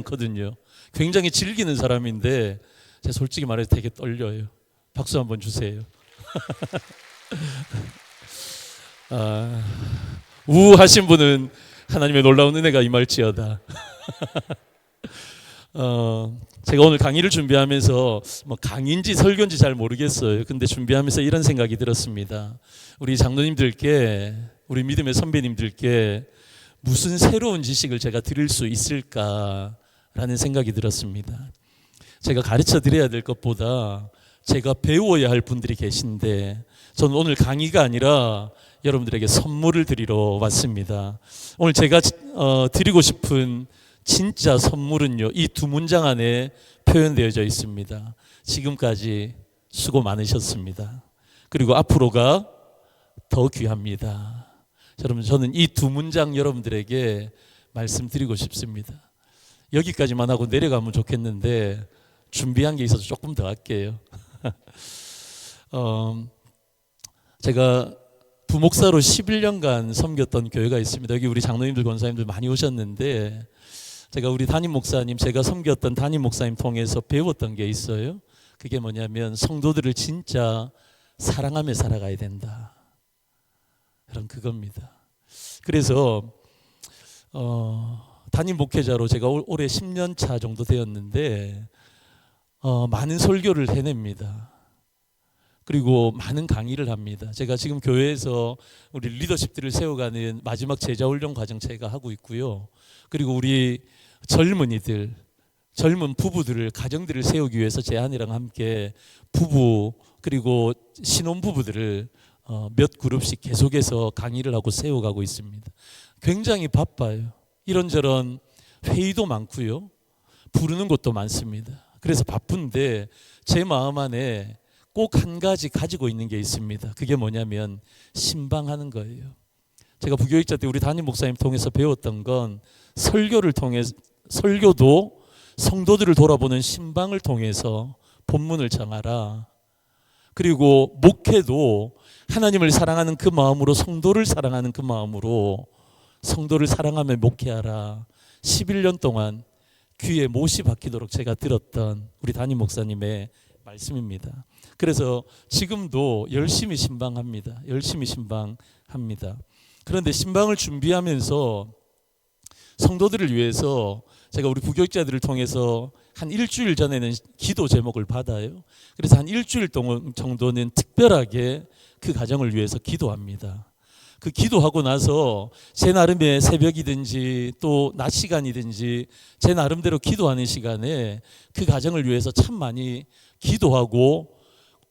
않거든요. 굉장히 즐기는 사람인데 제가 솔직히 말해서 되게 떨려요. 박수 한번 주세요. 우하신 분은 하나님의 놀라운 은혜가 임할지어다. 제가 오늘 강의를 준비하면서 뭐 강의인지 설교인지 잘 모르겠어요. 근데 준비하면서 이런 생각이 들었습니다. 우리 장로님들께, 우리 믿음의 선배님들께 무슨 새로운 지식을 제가 드릴 수 있을까라는 생각이 들었습니다. 제가 가르쳐 드려야 될 것보다 제가 배워야 할 분들이 계신데, 저는 오늘 강의가 아니라 여러분들에게 선물을 드리러 왔습니다. 오늘 제가 드리고 싶은 진짜 선물은요, 이 두 문장 안에 표현되어져 있습니다. 지금까지 수고 많으셨습니다. 그리고 앞으로가 더 귀합니다. 여러분, 저는 이 두 문장 여러분들에게 말씀드리고 싶습니다. 여기까지만 하고 내려가면 좋겠는데 준비한 게 있어서 조금 더 할게요. 제가 부목사로 11년간 섬겼던 교회가 있습니다. 여기 우리 장로님들, 권사님들 많이 오셨는데, 제가 우리 담임 목사님, 제가 섬겼던 담임 목사님 통해서 배웠던 게 있어요. 그게 뭐냐면 성도들을 진짜 사랑하며 살아가야 된다. 그런 그겁니다. 그래서 담임 목회자로 제가 올해 10년 차 정도 되었는데 많은 설교를 해냅니다. 그리고 많은 강의를 합니다. 제가 지금 교회에서 우리 리더십들을 세워가는 마지막 제자훈련 과정 제가 하고 있고요. 그리고 우리 젊은이들, 젊은 부부들을, 가정들을 세우기 위해서 제 아내랑 함께 부부 그리고 신혼부부들을 몇 그룹씩 계속해서 강의를 하고 세워가고 있습니다. 굉장히 바빠요. 이런저런 회의도 많고요. 부르는 것도 많습니다. 그래서 바쁜데 제 마음 안에 꼭 한 가지 가지고 있는 게 있습니다. 그게 뭐냐면 신방하는 거예요. 제가 부교육자 때 우리 담임 목사님 통해서 배웠던 건 설교를 통해, 설교도 성도들을 돌아보는 신방을 통해서 본문을 정하라. 그리고 목회도 하나님을 사랑하는 그 마음으로, 성도를 사랑하는 그 마음으로 성도를 사랑하며 목회하라. 11년 동안 귀에 못이 박히도록 제가 들었던 우리 담임 목사님의 말씀입니다. 그래서 지금도 열심히 신방합니다. 열심히 신방합니다. 그런데 신방을 준비하면서 성도들을 위해서 제가 우리 부교육자들을 통해서 한 일주일 전에는 기도 제목을 받아요. 그래서 한 일주일 동안 정도는 특별하게 그 가정을 위해서 기도합니다. 그 기도하고 나서 제 나름의 새벽이든지 또 낮 시간이든지 제 나름대로 기도하는 시간에 그 가정을 위해서 참 많이 기도하고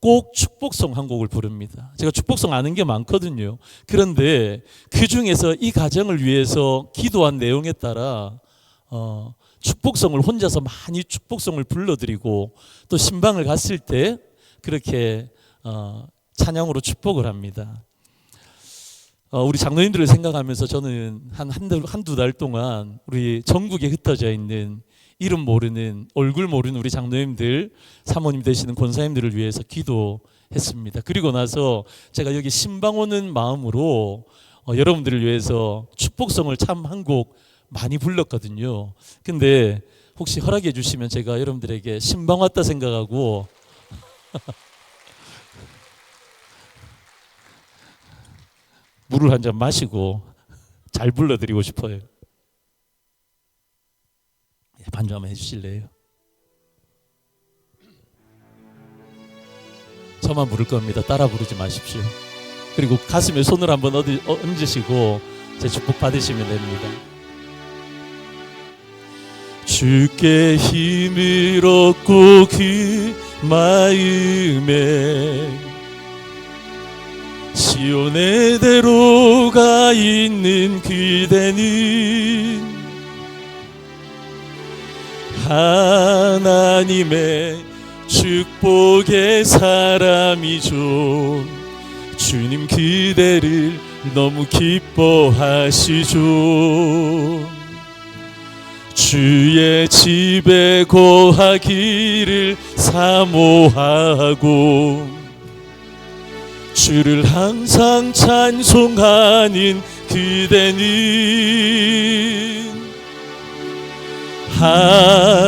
꼭 축복송 한 곡을 부릅니다. 제가 축복송 아는 게 많거든요. 그런데 그 중에서 이 가정을 위해서 기도한 내용에 따라 축복송을 혼자서 많이 축복송을 불러드리고 또 신방을 갔을 때 그렇게 찬양으로 축복을 합니다. 우리 장로님들을 생각하면서 저는 한두 달 동안 우리 전국에 흩어져 있는 이름 모르는, 얼굴 모르는 우리 장로님들, 사모님 되시는 권사님들을 위해서 기도했습니다. 그리고 나서 제가 여기 신방 오는 마음으로 여러분들을 위해서 축복송을 참 한 곡 많이 불렀거든요. 근데 혹시 허락해 주시면 제가 여러분들에게 신방 왔다 생각하고 물을 한 잔 마시고 잘 불러드리고 싶어요. 반주 한번 해주실래요? 저만 부를 겁니다. 따라 부르지 마십시오. 그리고 가슴에 손을 한번 얹으시고 제 축복 받으시면 됩니다. 주께 힘을 얻고 그 마음에 시온의 대로가 있는 그대는 하나님의 축복의 사람이죠. 주님 그대를 너무 기뻐하시죠. 주의 집에 거하기를 사모하고 주를 항상 찬송하는 그대는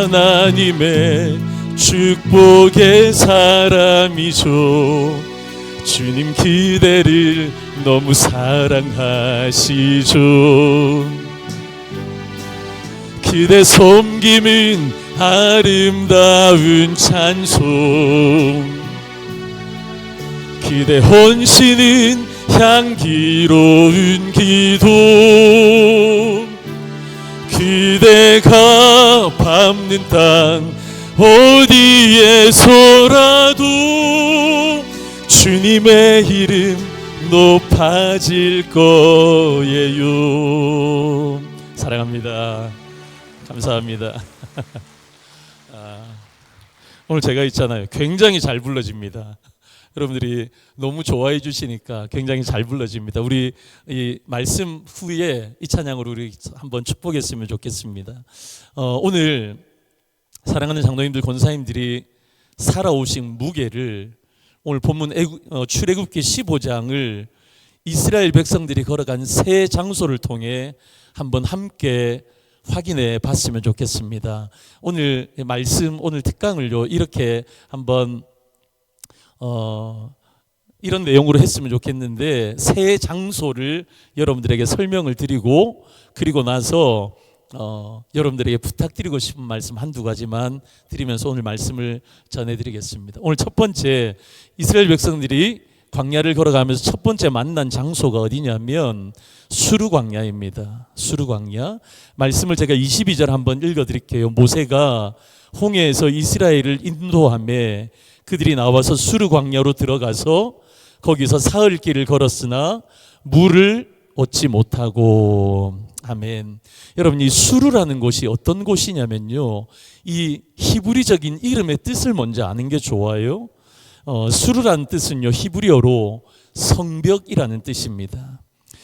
하나님의 축복의 사람이죠. 주님 그대를 너무 사랑하시죠. 그대 섬김은 아름다운 찬송, 그대 헌신은 향기로운 기도, 그대가 밟는 땅 어디에서라도 주님의 이름 높아질 거예요. 사랑합니다. 감사합니다. 오늘 제가 있잖아요. 굉장히 잘 불러집니다. 여러분들이 너무 좋아해 주시니까 굉장히 잘 불러집니다. 우리 이 말씀 후에 이 찬양으로 우리 한번 축복했으면 좋겠습니다. 오늘 사랑하는 장로님들, 권사님들이 살아오신 무게를 오늘 본문 출애굽기 15장을 이스라엘 백성들이 걸어간 세 장소를 통해 한번 함께 확인해 봤으면 좋겠습니다. 오늘 말씀, 오늘 특강을요 이렇게 한번 이런 내용으로 했으면 좋겠는데, 세 장소를 여러분들에게 설명을 드리고 그리고 나서 여러분들에게 부탁드리고 싶은 말씀 한두 가지만 드리면서 오늘 말씀을 전해드리겠습니다. 오늘 첫 번째, 이스라엘 백성들이 광야를 걸어가면서 첫 번째 만난 장소가 어디냐면 수르 광야입니다. 수르 광야. 말씀을 제가 22절 한번 읽어드릴게요. 모세가 홍해에서 이스라엘을 인도하며 그들이 나와서 수르 광야로 들어가서 거기서 사흘길을 걸었으나 물을 얻지 못하고. 아멘. 여러분, 이 수르라는 곳이 어떤 곳이냐면요, 이 히브리적인 이름의 뜻을 먼저 아는 게 좋아요. 수르라는 뜻은요 히브리어로 성벽이라는 뜻입니다.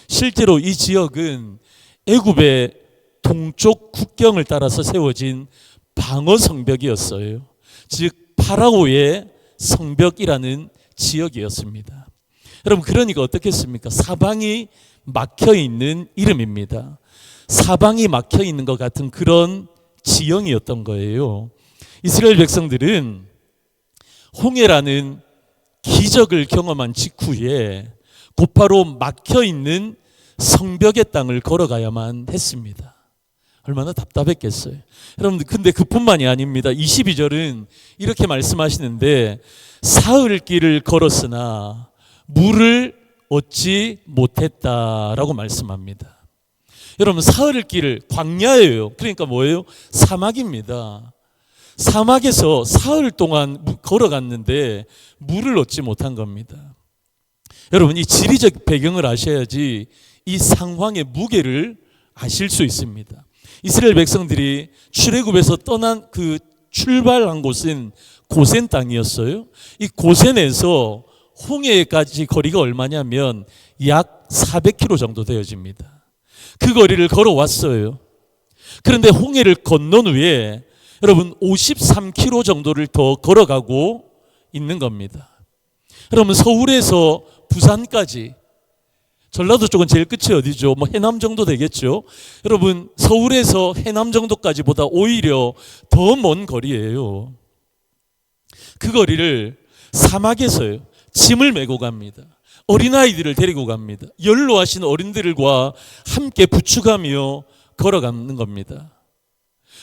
실제로 이 지역은 애굽의 동쪽 국경을 따라서 세워진 방어 성벽이었어요. 즉 파라오의 성벽이라는 지역이었습니다. 여러분, 그러니까 어떻겠습니까? 사방이 막혀 있는 이름입니다. 사방이 막혀 있는 것 같은 그런 지형이었던 거예요. 이스라엘 백성들은 홍해라는 기적을 경험한 직후에 곧바로 막혀 있는 성벽의 땅을 걸어가야만 했습니다. 얼마나 답답했겠어요. 여러분들, 근데 그뿐만이 아닙니다. 22절은 이렇게 말씀하시는데 사흘 길을 걸었으나 물을 얻지 못했다라고 말씀합니다. 여러분, 사흘 길을, 광야예요. 그러니까 뭐예요? 사막입니다. 사막에서 사흘 동안 걸어갔는데 물을 얻지 못한 겁니다. 여러분, 이 지리적 배경을 아셔야지 이 상황의 무게를 아실 수 있습니다. 이스라엘 백성들이 출애굽에서 떠난 그 출발한 곳은 고센 땅이었어요. 이 고센에서 홍해까지 거리가 얼마냐면 약 400km 정도 되어집니다. 그 거리를 걸어왔어요. 그런데 홍해를 건넌 후에 여러분 53km 정도를 더 걸어가고 있는 겁니다. 여러분, 서울에서 부산까지, 전라도 쪽은 제일 끝이 어디죠? 뭐 해남 정도 되겠죠. 여러분, 서울에서 해남 정도까지보다 오히려 더 먼 거리예요. 그 거리를 사막에서요 짐을 메고 갑니다. 어린아이들을 데리고 갑니다. 연로하신 어린들과 함께 부축하며 걸어가는 겁니다.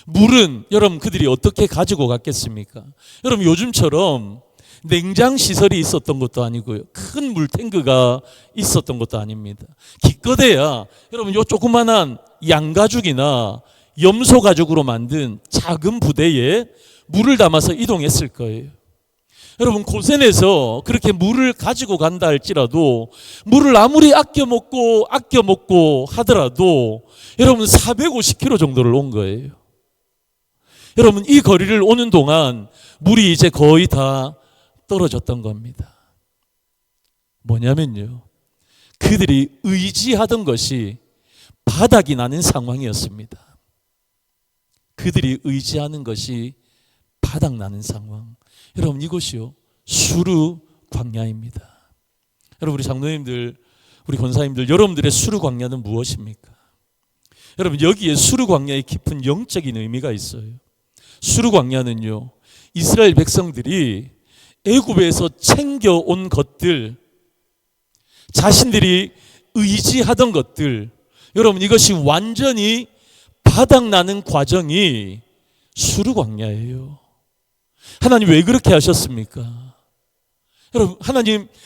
물은 여러분 그들이 어떻게 가지고 갔겠습니까? 여러분, 요즘처럼 냉장 시설이 있었던 것도 아니고요, 큰 물탱크가 있었던 것도 아닙니다. 기껏해야 여러분 요 조그만한 양가죽이나 염소 가죽으로 만든 작은 부대에 물을 담아서 이동했을 거예요. 여러분, 고센에서 그렇게 물을 가지고 간다 할지라도 물을 아무리 아껴 먹고 하더라도 여러분 450km 정도를 온 거예요. 여러분, 이 거리를 오는 동안 물이 이제 거의 다 떨어졌던 겁니다. 뭐냐면요, 그들이 의지하던 것이 바닥이 나는 상황이었습니다. 그들이 의지하는 것이 바닥나는 상황. 여러분, 이것이요 수르 광야입니다. 여러분, 우리 장로님들, 우리 권사님들, 여러분들의 수르 광야는 무엇입니까? 여러분, 여기에 수르 광야의 깊은 영적인 의미가 있어요. 수르 광야는요, 이스라엘 백성들이 애굽에서 챙겨온 것들, 자신들이 의지하던 것들, 여러분, 이것이 완전히 바닥나는 과정이 수르 광야예요. 하나님 왜 그렇게 하셨습니까? 여러분,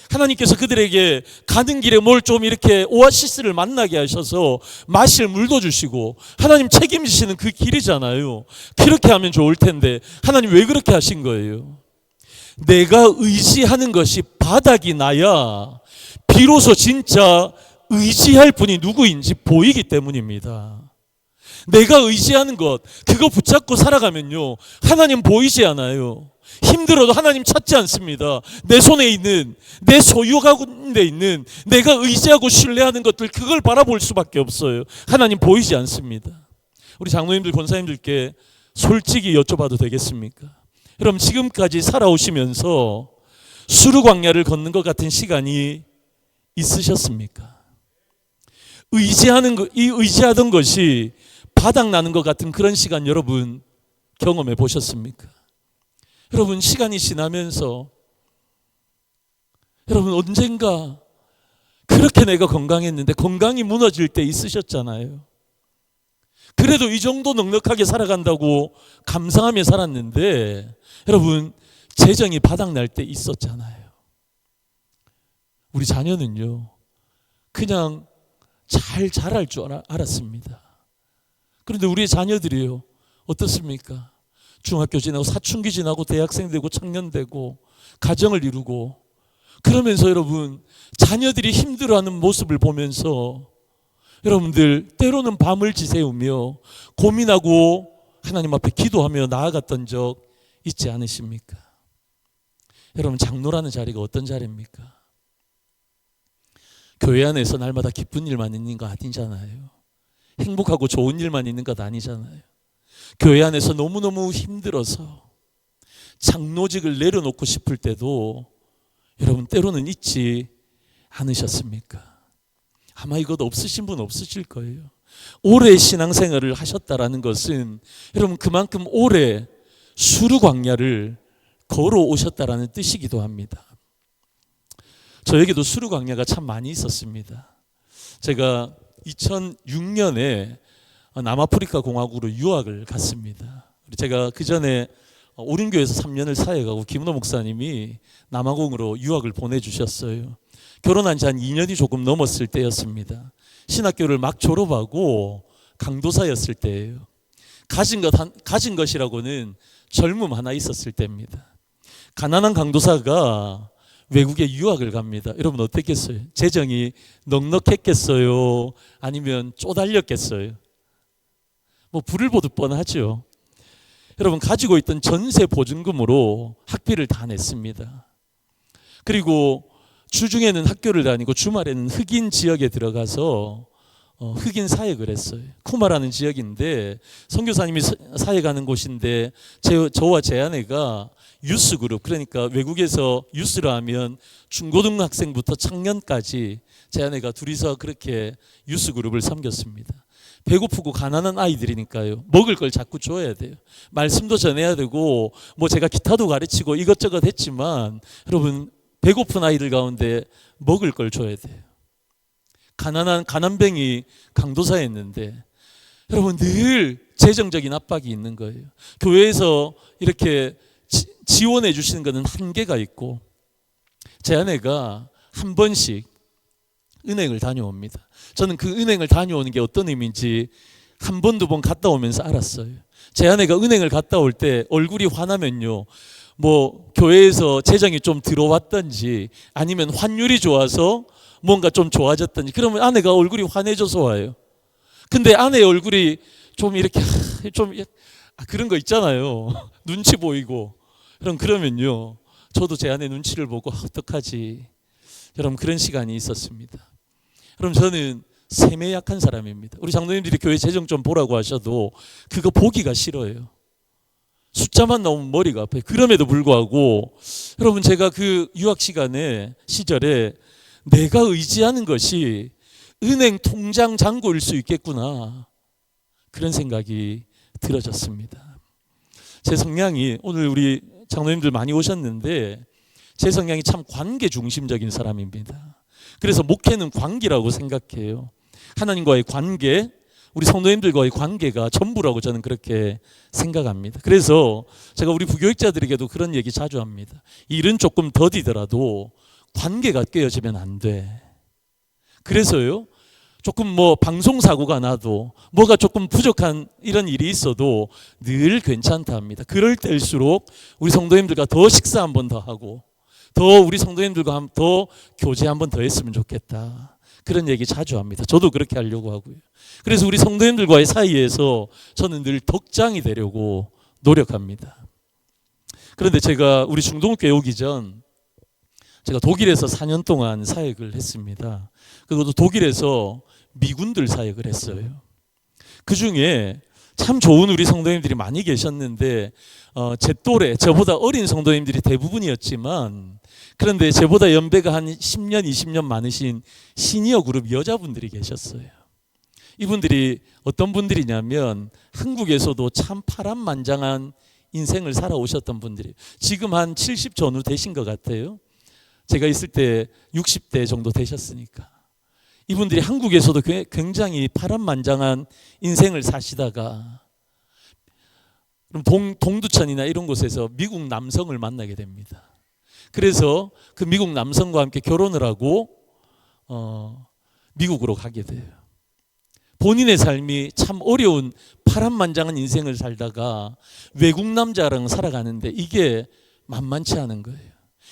하나님께서 그들에게 가는 길에 뭘 좀 이렇게 오아시스를 만나게 하셔서 마실 물도 주시고 하나님 책임지시는 그 길이잖아요. 그렇게 하면 좋을 텐데 하나님 왜 그렇게 하신 거예요? 내가 의지하는 것이 바닥이 나야 비로소 진짜 의지할 분이 누구인지 보이기 때문입니다. 내가 의지하는 것, 그거 붙잡고 살아가면요, 하나님 보이지 않아요. 힘들어도 하나님 찾지 않습니다. 내 손에 있는, 내 소유가운데 있는, 내가 의지하고 신뢰하는 것들, 그걸 바라볼 수밖에 없어요. 하나님 보이지 않습니다. 우리 장로님들, 권사님들께 솔직히 여쭤봐도 되겠습니까? 여러분, 지금까지 살아오시면서 수르 광야를 걷는 것 같은 시간이 있으셨습니까? 의지하던 것이 바닥나는 것 같은 그런 시간 여러분 경험해 보셨습니까? 여러분, 시간이 지나면서 여러분 언젠가 그렇게 내가 건강했는데 건강이 무너질 때 있으셨잖아요. 그래도 이 정도 넉넉하게 살아간다고 감사하며 살았는데 여러분, 재정이 바닥날 때 있었잖아요. 우리 자녀는요, 그냥 잘 자랄 줄 알았습니다. 그런데 우리의 자녀들이요, 어떻습니까? 중학교 지나고 사춘기 지나고 대학생 되고 청년 되고 가정을 이루고 그러면서 여러분, 자녀들이 힘들어하는 모습을 보면서 여러분들 때로는 밤을 지새우며 고민하고 하나님 앞에 기도하며 나아갔던 적 있지 않으십니까? 여러분, 장로라는 자리가 어떤 자리입니까? 교회 안에서 날마다 기쁜 일만 있는 거 아니잖아요. 행복하고 좋은 일만 있는 것 아니잖아요. 교회 안에서 너무너무 힘들어서 장로직을 내려놓고 싶을 때도 여러분 때로는 있지 않으셨습니까? 아마 이것 없으신 분 없으실 거예요. 오래 신앙생활을 하셨다라는 것은 여러분 그만큼 오래 수르 광야를 걸어오셨다라는 뜻이기도 합니다. 저에게도 수르 광야가 참 많이 있었습니다. 제가 2006년에 남아프리카 공화국으로 유학을 갔습니다. 제가 그 전에 오륜교에서 3년을 사역하고 김은호 목사님이 남아공으로 유학을 보내주셨어요. 결혼한 지 한 2년이 조금 넘었을 때였습니다. 신학교를 막 졸업하고 강도사였을 때예요. 가진 것이라고는 젊음 하나 있었을 때입니다. 가난한 강도사가 외국에 유학을 갑니다. 여러분 어땠겠어요? 재정이 넉넉했겠어요? 아니면 쪼달렸겠어요? 뭐 불을 보듯 뻔하죠. 여러분, 가지고 있던 전세 보증금으로 학비를 다 냈습니다. 그리고 주중에는 학교를 다니고 주말에는 흑인 지역에 들어가서 흑인 사역을 했어요. 쿠마라는 지역인데 선교사님이 사역하는 곳인데 저와 제 아내가 유스그룹, 그러니까 외국에서 유스를 하면 중고등학생부터 청년까지 제 아내가 둘이서 그렇게 유스그룹을 섬겼습니다. 배고프고 가난한 아이들이니까요, 먹을 걸 자꾸 줘야 돼요. 말씀도 전해야 되고 뭐 제가 기타도 가르치고 이것저것 했지만 여러분, 배고픈 아이들 가운데 먹을 걸 줘야 돼요. 가난뱅이 강도사였는데 여러분 늘 재정적인 압박이 있는 거예요. 교회에서 이렇게 지원해 주시는 것은 한계가 있고 제 아내가 한 번씩 은행을 다녀옵니다. 저는 그 은행을 다녀오는 게 어떤 의미인지 한 번, 두 번 갔다 오면서 알았어요. 제 아내가 은행을 갔다 올 때 얼굴이 화나면요, 뭐 교회에서 재정이 좀 들어왔든지 아니면 환율이 좋아서 뭔가 좀 좋아졌든지 그러면 아내가 얼굴이 환해져서 와요. 근데 아내의 얼굴이 좀 이렇게 그런 거 있잖아요. 눈치 보이고 그러면요, 저도 제 아내 눈치를 보고 어떡하지? 여러분, 그런 시간이 있었습니다. 그럼 저는 셈에 약한 사람입니다. 우리 장로님들이 교회 재정 좀 보라고 하셔도 그거 보기가 싫어요. 숫자만 나오면 머리가 아파요. 그럼에도 불구하고 여러분, 제가 그 유학 시절에 내가 의지하는 것이 은행 통장 잔고일 수 있겠구나. 그런 생각이 들어졌습니다. 제 성향이, 오늘 우리 장로님들 많이 오셨는데 제 성향이 참 관계 중심적인 사람입니다. 그래서 목회는 관계라고 생각해요. 하나님과의 관계, 우리 성도님들과의 관계가 전부라고 저는 그렇게 생각합니다. 그래서 제가 우리 부교육자들에게도 그런 얘기 자주 합니다. 일은 조금 더디더라도 관계가 깨어지면 안 돼. 그래서요, 조금 방송사고가 나도 뭐가 조금 부족한 이런 일이 있어도 늘 괜찮다 합니다. 그럴 때일수록 우리 성도님들과 더 식사 한 번 더 하고 더 우리 성도님들과 더 교제 한 번 더 했으면 좋겠다. 그런 얘기 자주 합니다. 저도 그렇게 하려고 하고요. 그래서 우리 성도님들과의 사이에서 저는 늘 덕장이 되려고 노력합니다. 그런데 제가 우리 중동교회 오기 전 제가 독일에서 4년 동안 사역을 했습니다. 그것도 독일에서 미군들 사역을 했어요. 그 중에 참 좋은 우리 성도님들이 많이 계셨는데 제 또래, 저보다 어린 성도님들이 대부분이었지만 그런데 저보다 연배가 한 10년, 20년 많으신 시니어 그룹 여자분들이 계셨어요. 이분들이 어떤 분들이냐면 한국에서도 참 파란만장한 인생을 살아오셨던 분들이 지금 한 70 전후 되신 것 같아요. 제가 있을 때 60대 정도 되셨으니까. 이분들이 한국에서도 굉장히 파란만장한 인생을 사시다가 동두천이나 이런 곳에서 미국 남성을 만나게 됩니다. 그래서 그 미국 남성과 함께 결혼을 하고 미국으로 가게 돼요. 본인의 삶이 참 어려운 파란만장한 인생을 살다가 외국 남자랑 살아가는데 이게 만만치 않은 거예요.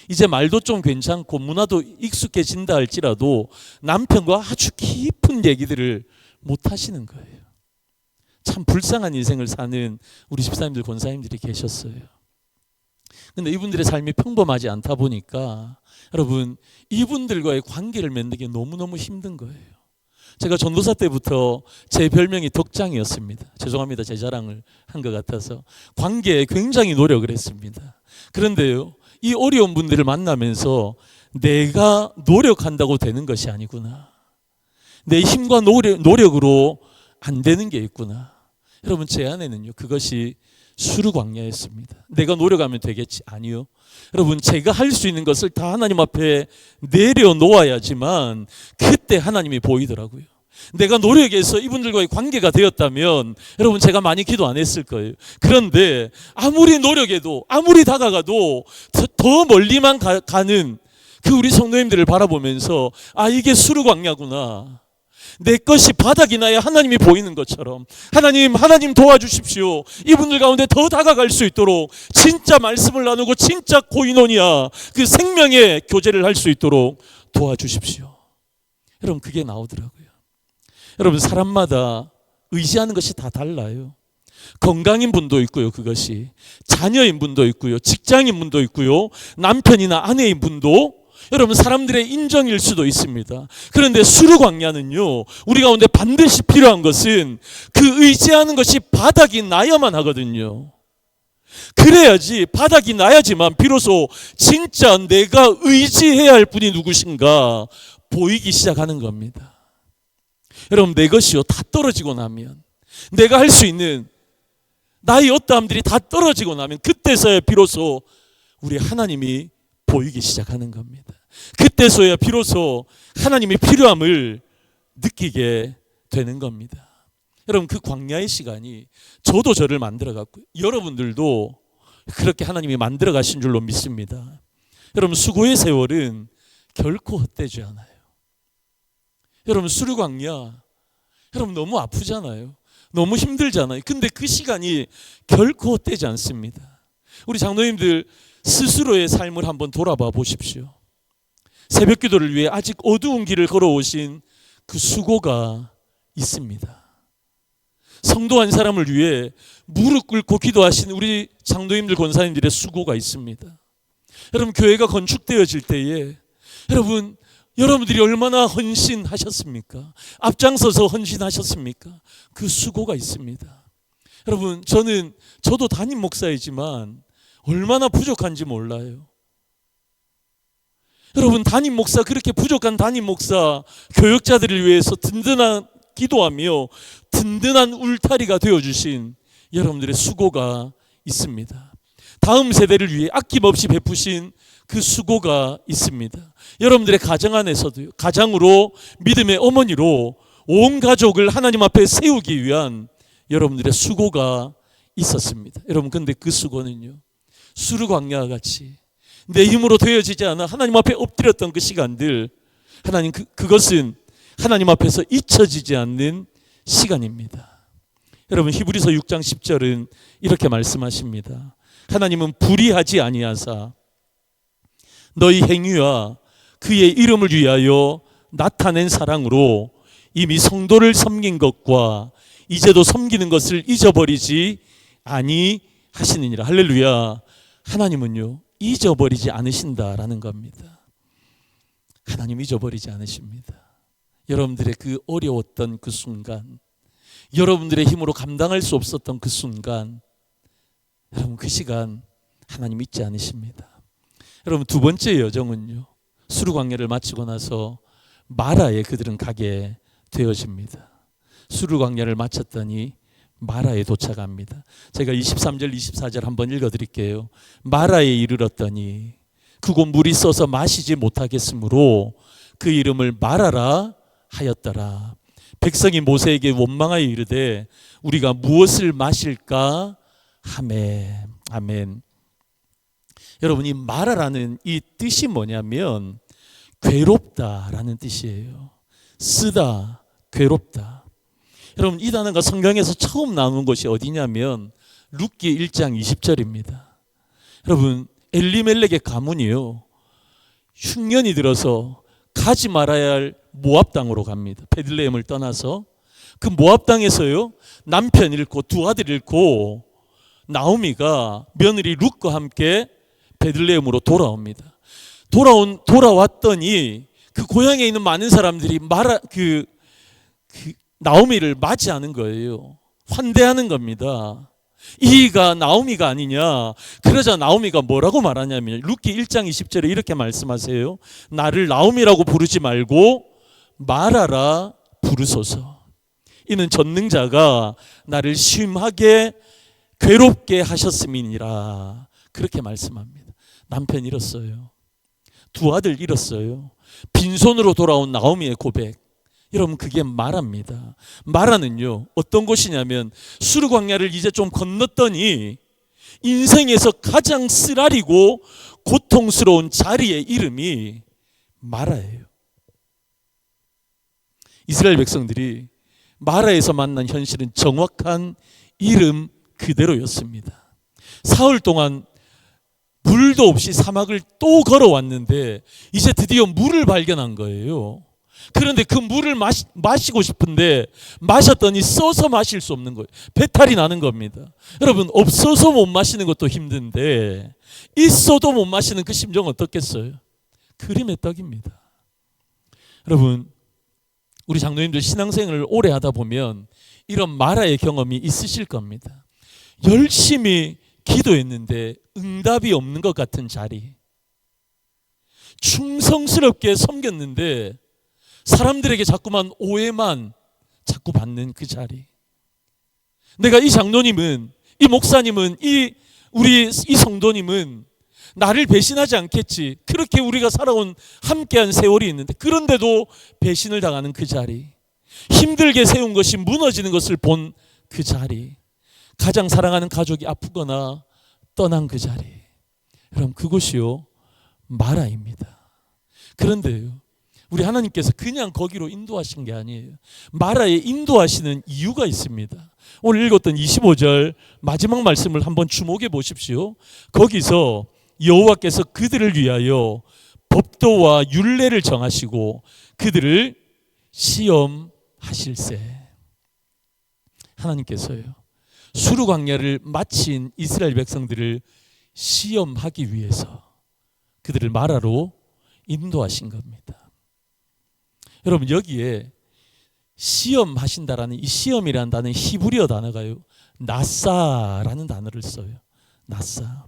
이제 말도 좀 괜찮고 문화도 익숙해진다 할지라도 남편과 아주 깊은 얘기들을 못 하시는 거예요. 참 불쌍한 인생을 사는 우리 집사님들, 권사님들이 계셨어요. 근데 이분들의 삶이 평범하지 않다 보니까 여러분, 이분들과의 관계를 맺는 게 너무너무 힘든 거예요. 제가 전도사 때부터 제 별명이 덕장이었습니다. 죄송합니다. 제 자랑을 한 것 같아서. 관계에 굉장히 노력을 했습니다. 그런데요, 이 어려운 분들을 만나면서 내가 노력한다고 되는 것이 아니구나. 내 힘과 노력으로 안 되는 게 있구나. 여러분, 제 안에는요, 그것이 수르광야였습니다. 내가 노력하면 되겠지? 아니요. 여러분, 제가 할 수 있는 것을 다 하나님 앞에 내려놓아야지만 그때 하나님이 보이더라고요. 내가 노력해서 이분들과의 관계가 되었다면 여러분, 제가 많이 기도 안 했을 거예요. 그런데 아무리 노력해도, 아무리 다가가도 더 멀리만 가는 그 우리 성도님들을 바라보면서 이게 수르광야구나. 내 것이 바닥이 나야 하나님이 보이는 것처럼 하나님 도와주십시오. 이분들 가운데 더 다가갈 수 있도록 진짜 말씀을 나누고 진짜 코이노니아, 그 생명의 교제를 할 수 있도록 도와주십시오. 여러분, 그게 나오더라고요. 여러분, 사람마다 의지하는 것이 다 달라요. 건강인 분도 있고요, 그것이 자녀인 분도 있고요, 직장인 분도 있고요, 남편이나 아내인 분도 여러분 사람들의 인정일 수도 있습니다. 그런데 수르광야는요, 우리 가운데 반드시 필요한 것은 그 의지하는 것이 바닥이 나야만 하거든요. 그래야지, 바닥이 나야지만 비로소 진짜 내가 의지해야 할 분이 누구신가 보이기 시작하는 겁니다. 여러분, 내 것이요 다 떨어지고 나면, 내가 할 수 있는 나의 어떠함들이 다 떨어지고 나면 그때서야 비로소 우리 하나님이 보이기 시작하는 겁니다. 그때서야 비로소 하나님의 필요함을 느끼게 되는 겁니다. 여러분, 그 광야의 시간이 저도 저를 만들어갔고 여러분들도 그렇게 하나님이 만들어 가신 줄로 믿습니다. 여러분, 수고의 세월은 결코 헛되지 않아요. 여러분, 수르광야, 여러분 너무 아프잖아요. 너무 힘들잖아요. 근데 그 시간이 결코 헛되지 않습니다. 우리 장로님들 스스로의 삶을 한번 돌아봐 보십시오. 새벽 기도를 위해 아직 어두운 길을 걸어오신 그 수고가 있습니다. 성도 한 사람을 위해 무릎 꿇고 기도하신 우리 장로님들, 권사님들의 수고가 있습니다. 여러분, 교회가 건축되어질 때에 여러분들이 얼마나 헌신하셨습니까? 앞장서서 헌신하셨습니까? 그 수고가 있습니다. 여러분, 저도 담임 목사이지만 얼마나 부족한지 몰라요. 여러분, 담임 목사, 그렇게 부족한 담임 목사 교역자들을 위해서 든든한 기도하며 든든한 울타리가 되어주신 여러분들의 수고가 있습니다. 다음 세대를 위해 아낌없이 베푸신 그 수고가 있습니다. 여러분들의 가정 안에서도요, 가장으로 믿음의 어머니로 온 가족을 하나님 앞에 세우기 위한 여러분들의 수고가 있었습니다. 여러분, 근데 그 수고는요, 수르 광야와 같이 내 힘으로 되어지지 않아 하나님 앞에 엎드렸던 그 시간들, 하나님 그것은 하나님 앞에서 잊혀지지 않는 시간입니다. 여러분, 히브리서 6장 10절은 이렇게 말씀하십니다. 하나님은 불의하지 아니하사 너희 행위와 그의 이름을 위하여 나타낸 사랑으로 이미 성도를 섬긴 것과 이제도 섬기는 것을 잊어버리지 아니하시느니라. 할렐루야. 하나님은요, 잊어버리지 않으신다라는 겁니다. 하나님 잊어버리지 않으십니다. 여러분들의 그 어려웠던 그 순간, 여러분들의 힘으로 감당할 수 없었던 그 순간, 여러분 그 시간 하나님 잊지 않으십니다. 여러분, 두 번째 여정은요, 수르 광야를 마치고 나서 마라에 그들은 가게 되어집니다. 수르 광야를 마쳤더니 마라에 도착합니다. 제가 23절 24절 한번 읽어드릴게요. 마라에 이르렀더니 그곳 물이 써서 마시지 못하겠으므로 그 이름을 마라라 하였더라. 백성이 모세에게 원망하여 이르되 우리가 무엇을 마실까 하매. 아멘. 여러분, 이 마라라는 이 뜻이 뭐냐면 괴롭다라는 뜻이에요. 쓰다, 괴롭다. 여러분, 이 단어가 성경에서 처음 나오는 곳이 어디냐면 룻기 1장 20절입니다. 여러분, 엘리멜렉의 가문이요, 흉년이 들어서 가지 말아야 할 모압 땅으로 갑니다. 베들레헴을 떠나서 그 모압 땅에서요, 남편 잃고 두 아들 잃고 나오미가 며느리 룻과 함께 베들레헴으로 돌아옵니다. 돌아왔더니 그 고향에 있는 많은 사람들이 나오미를 맞이하는 거예요. 환대하는 겁니다. 이가 나오미가 아니냐. 그러자 나오미가 뭐라고 말하냐면 룻기 1장 20절에 이렇게 말씀하세요. 나를 나오미라고 부르지 말고 마라라 부르소서. 이는 전능자가 나를 심하게 괴롭게 하셨음이니라. 그렇게 말씀합니다. 남편 잃었어요. 두 아들 잃었어요. 빈손으로 돌아온 나오미의 고백. 여러분, 그게 마라입니다. 마라는요, 어떤 곳이냐면 수르 광야를 이제 좀 건넜더니 인생에서 가장 쓰라리고 고통스러운 자리의 이름이 마라예요. 이스라엘 백성들이 마라에서 만난 현실은 정확한 이름 그대로였습니다. 사흘 동안 물도 없이 사막을 또 걸어왔는데 이제 드디어 물을 발견한 거예요. 그런데 그 물을 마시고 싶은데 마셨더니 써서 마실 수 없는 거예요. 배탈이 나는 겁니다. 여러분, 없어서 못 마시는 것도 힘든데 있어도 못 마시는 그 심정은 어떻겠어요? 그림의 떡입니다. 여러분, 우리 장로님들 신앙생활을 오래 하다 보면 이런 마라의 경험이 있으실 겁니다. 열심히 기도했는데 응답이 없는 것 같은 자리, 충성스럽게 섬겼는데 사람들에게 자꾸만 오해만 자꾸 받는 그 자리. 내가 이 장로님은, 이 목사님은, 우리 이 성도님은 나를 배신하지 않겠지. 그렇게 우리가 살아온 함께한 세월이 있는데 그런데도 배신을 당하는 그 자리, 힘들게 세운 것이 무너지는 것을 본 그 자리, 가장 사랑하는 가족이 아프거나 떠난 그 자리. 여러분, 그곳이요 마라입니다. 그런데요, 우리 하나님께서 그냥 거기로 인도하신 게 아니에요. 마라에 인도하시는 이유가 있습니다. 오늘 읽었던 25절 마지막 말씀을 한번 주목해 보십시오. 거기서 여호와께서 그들을 위하여 법도와 율례를 정하시고 그들을 시험하실세. 하나님께서요, 수르 광야를 마친 이스라엘 백성들을 시험하기 위해서 그들을 마라로 인도하신 겁니다. 여러분, 여기에 시험하신다라는 이 시험이라는 단어는 히브리어 단어가요, 나사라는 단어를 써요. 나사.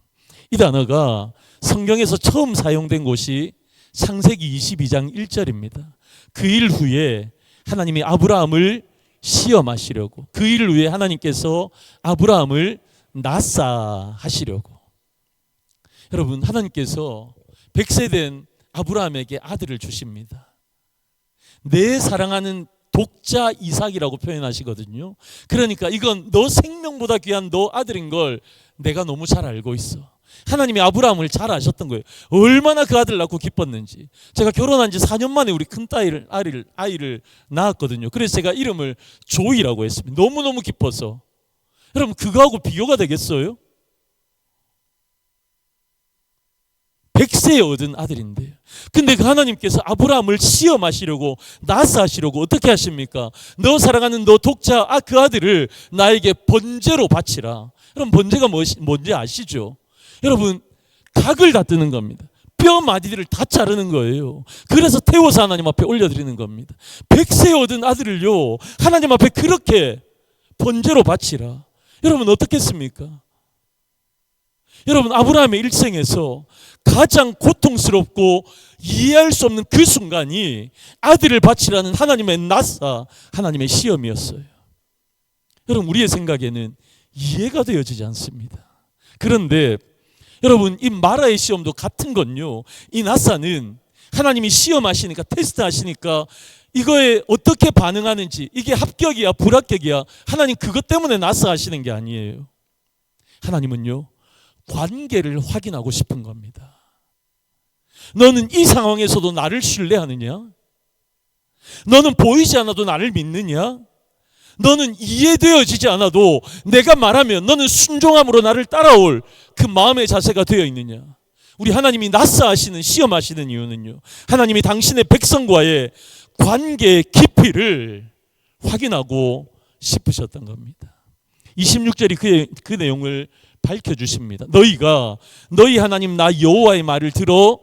이 단어가 성경에서 처음 사용된 곳이 창세기 22장 1절입니다. 그 일 후에 하나님이 아브라함을 시험하시려고, 그 일을 위해 하나님께서 아브라함을 나사하시려고. 여러분, 하나님께서 100세 된 아브라함에게 아들을 주십니다. 내 사랑하는 독자 이삭이라고 표현하시거든요. 그러니까 이건 너 생명보다 귀한 너 아들인 걸 내가 너무 잘 알고 있어. 하나님이 아브라함을 잘 아셨던 거예요. 얼마나 그 아들 낳고 기뻤는지. 제가 결혼한 지 4년 만에 우리 큰딸 아이를 낳았거든요. 그래서 제가 이름을 조이라고 했습니다. 너무너무 기뻐서. 여러분, 그거하고 비교가 되겠어요? 100세에 얻은 아들인데요. 근데 그 하나님께서 아브라함을 시험하시려고, 나사하시려고 어떻게 하십니까? 너 사랑하는 너 독자 그 아들을 나에게 번제로 바치라. 여러분, 번제가 뭔지 아시죠? 여러분, 각을 다 뜨는 겁니다. 뼈 마디들을 다 자르는 거예요. 그래서 태워서 하나님 앞에 올려드리는 겁니다. 100세에 얻은 아들을요, 하나님 앞에 그렇게 번제로 바치라. 여러분, 어떻겠습니까? 여러분, 아브라함의 일생에서 가장 고통스럽고 이해할 수 없는 그 순간이 아들을 바치라는 하나님의 나사, 하나님의 시험이었어요. 여러분, 우리의 생각에는 이해가 되어지지 않습니다. 그런데 여러분, 이 마라의 시험도 같은 건요, 이 나사는 하나님이 시험하시니까, 테스트하시니까 이거에 어떻게 반응하는지, 이게 합격이야 불합격이야, 하나님 그것 때문에 나사하시는 게 아니에요. 하나님은요, 관계를 확인하고 싶은 겁니다. 너는 이 상황에서도 나를 신뢰하느냐? 너는 보이지 않아도 나를 믿느냐? 너는 이해되어지지 않아도 내가 말하면 너는 순종함으로 나를 따라올 그 마음의 자세가 되어 있느냐? 우리 하나님이 나사하시는, 시험하시는 이유는요, 하나님이 당신의 백성과의 관계의 깊이를 확인하고 싶으셨던 겁니다. 26절이 그 내용을 밝혀주십니다. 너희가 너희 하나님 나 여호와의 말을 들어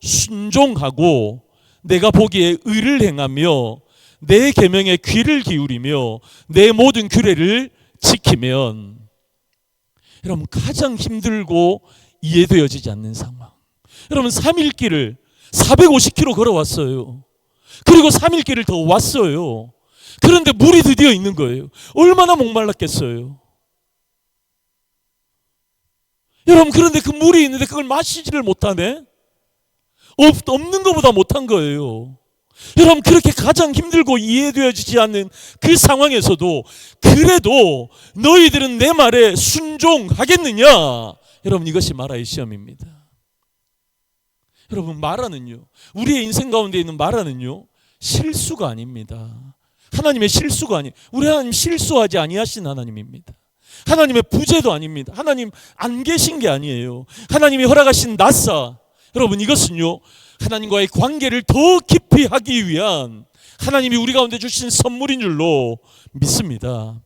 순종하고 내가 보기에 의를 행하며 내 계명에 귀를 기울이며 내 모든 규례를 지키면. 여러분, 가장 힘들고 이해되어지지 않는 상황. 여러분, 3일 길을 450km 걸어왔어요. 그리고 3일 길을 더 왔어요. 그런데 물이 드디어 있는 거예요. 얼마나 목말랐겠어요. 여러분, 그런데 그 물이 있는데 그걸 마시지를 못하네? 없는 것보다 못한 거예요. 여러분, 그렇게 가장 힘들고 이해되어지지 않는 그 상황에서도 그래도 너희들은 내 말에 순종하겠느냐? 여러분, 이것이 마라의 시험입니다. 여러분, 마라는요, 우리의 인생 가운데 있는 마라는요, 실수가 아닙니다. 하나님의 실수가 아니, 우리 하나님 실수하지 아니하신 하나님입니다. 하나님의 부재도 아닙니다. 하나님 안 계신 게 아니에요. 하나님이 허락하신 나사, 여러분, 이것은요, 하나님과의 관계를 더 깊이 하기 위한 하나님이 우리 가운데 주신 선물인 줄로 믿습니다.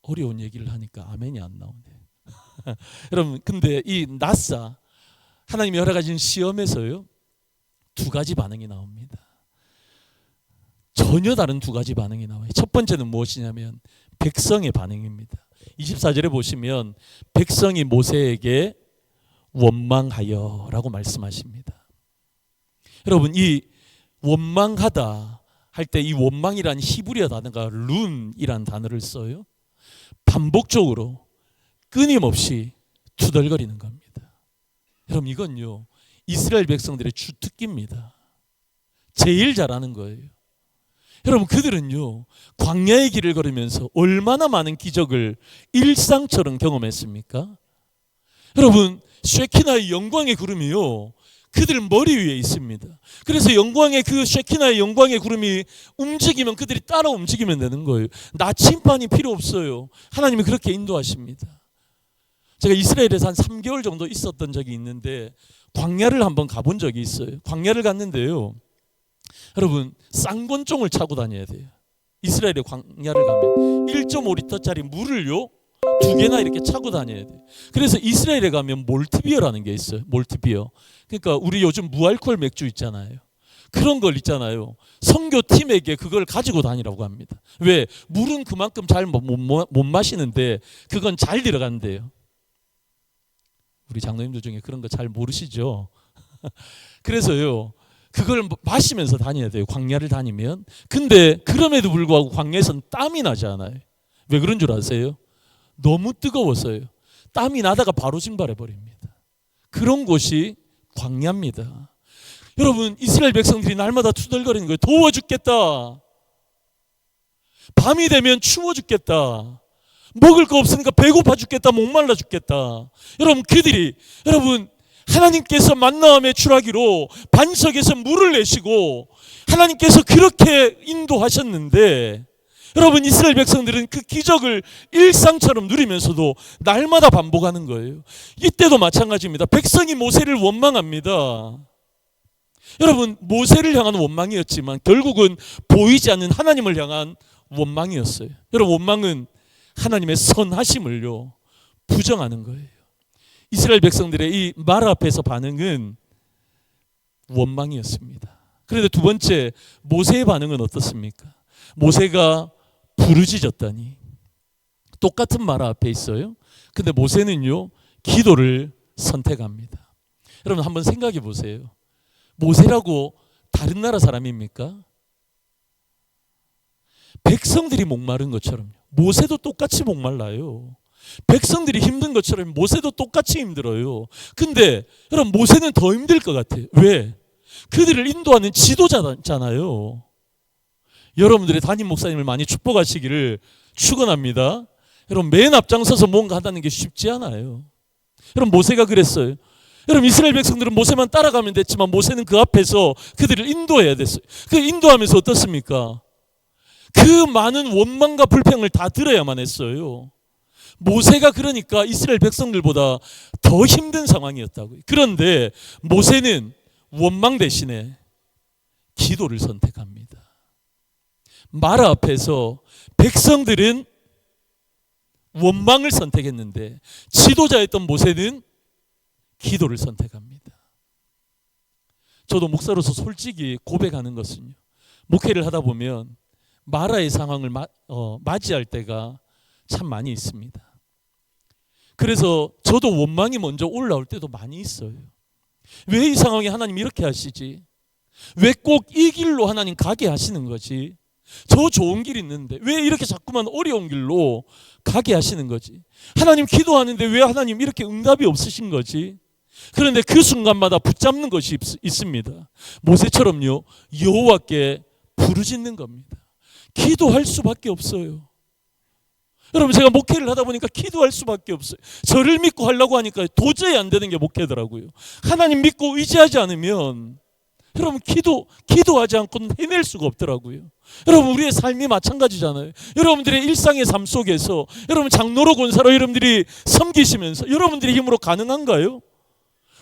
어려운 얘기를 하니까 아멘이 안 나오네. 여러분, 근데 이 나사, 하나님이 허락하신 시험에서요, 두 가지 반응이 나옵니다. 전혀 다른 두 가지 반응이 나와요. 첫 번째는 무엇이냐면 백성의 반응입니다. 24절에 보시면 백성이 모세에게 원망하여 라고 말씀하십니다. 여러분, 이 원망하다 할 때 이 원망이란 히브리어 단어가 룬이란 단어를 써요. 반복적으로 끊임없이 투덜거리는 겁니다. 여러분, 이건요, 이스라엘 백성들의 주특기입니다. 제일 잘하는 거예요. 여러분, 그들은요, 광야의 길을 걸으면서 얼마나 많은 기적을 일상처럼 경험했습니까? 여러분, 쉐키나의 영광의 구름이요, 그들 머리 위에 있습니다. 그래서 영광의 그 쉐키나의 영광의 구름이 움직이면 그들이 따라 움직이면 되는 거예요. 나침반이 필요 없어요. 하나님이 그렇게 인도하십니다. 제가 이스라엘에서 한 3개월 정도 있었던 적이 있는데 광야를 한번 가본 적이 있어요. 광야를 갔는데요, 여러분, 쌍권종을 차고 다녀야 돼요. 이스라엘의 광야를 가면 1.5리터짜리 물을요, 2개나 이렇게 차고 다녀야 돼요. 그래서 이스라엘에 가면 몰트비어라는 게 있어요. 몰트비어. 그러니까 우리 요즘 무알코올 맥주 있잖아요. 그런 걸 있잖아요. 선교팀에게 그걸 가지고 다니라고 합니다. 왜? 물은 그만큼 잘 못 마시는데 그건 잘 들어간대요. 우리 장로님들 중에 그런 거 잘 모르시죠? 그래서요, 그걸 마시면서 다녀야 돼요. 광야를 다니면. 근데 그럼에도 불구하고 광야에서는 땀이 나지 않아요. 왜 그런 줄 아세요? 너무 뜨거워서요. 땀이 나다가 바로 증발해 버립니다. 그런 곳이 광야입니다. 여러분, 이스라엘 백성들이 날마다 투덜거리는 거예요. 더워 죽겠다. 밤이 되면 추워 죽겠다. 먹을 거 없으니까 배고파 죽겠다. 목말라 죽겠다. 여러분 하나님께서 만나함의 추라기로 반석에서 물을 내시고 하나님께서 그렇게 인도하셨는데, 여러분 이스라엘 백성들은 그 기적을 일상처럼 누리면서도 날마다 반복하는 거예요. 이때도 마찬가지입니다. 백성이 모세를 원망합니다. 여러분, 모세를 향한 원망이었지만 결국은 보이지 않는 하나님을 향한 원망이었어요. 여러분, 원망은 하나님의 선하심을요 부정하는 거예요. 이스라엘 백성들의 이 마라 앞에서 반응은 원망이었습니다. 그런데 두 번째, 모세의 반응은 어떻습니까? 모세가 부르짖었다니. 똑같은 마라 앞에 있어요. 근데 모세는요 기도를 선택합니다. 여러분 한번 생각해 보세요. 모세라고 다른 나라 사람입니까? 백성들이 목마른 것처럼 모세도 똑같이 목말라요. 백성들이 힘든 것처럼 모세도 똑같이 힘들어요. 근데 여러분 모세는 더 힘들 것 같아요. 왜? 그들을 인도하는 지도자잖아요. 여러분들의 담임 목사님을 많이 축복하시기를 축원합니다. 여러분 맨 앞장서서 뭔가 한다는 게 쉽지 않아요. 여러분 모세가 그랬어요. 여러분 이스라엘 백성들은 모세만 따라가면 됐지만 모세는 그 앞에서 그들을 인도해야 됐어요. 그 인도하면서 어떻습니까? 그 많은 원망과 불평을 다 들어야만 했어요. 모세가 그러니까 이스라엘 백성들보다 더 힘든 상황이었다고요. 그런데 모세는 원망 대신에 기도를 선택합니다. 마라 앞에서 백성들은 원망을 선택했는데 지도자였던 모세는 기도를 선택합니다. 저도 목사로서 솔직히 고백하는 것은요, 목회를 하다 보면 마라의 상황을 맞이할 때가 참 많이 있습니다. 그래서 저도 원망이 먼저 올라올 때도 많이 있어요. 왜 이 상황에 하나님 이렇게 하시지? 왜 꼭 이 길로 하나님 가게 하시는 거지? 저 좋은 길 있는데 왜 이렇게 자꾸만 어려운 길로 가게 하시는 거지? 하나님 기도하는데 왜 하나님 이렇게 응답이 없으신 거지? 그런데 그 순간마다 붙잡는 것이 있습니다. 모세처럼요 여호와께 부르짖는 겁니다. 기도할 수밖에 없어요. 여러분 제가 목회를 하다 보니까 기도할 수밖에 없어요. 저를 믿고 하려고 하니까 도저히 안 되는 게 목회더라고요. 하나님 믿고 의지하지 않으면 여러분 기도하지 않고는 해낼 수가 없더라고요. 여러분 우리의 삶이 마찬가지잖아요. 여러분들의 일상의 삶 속에서 여러분 장로로 권사로 여러분들이 섬기시면서 여러분들의 힘으로 가능한가요?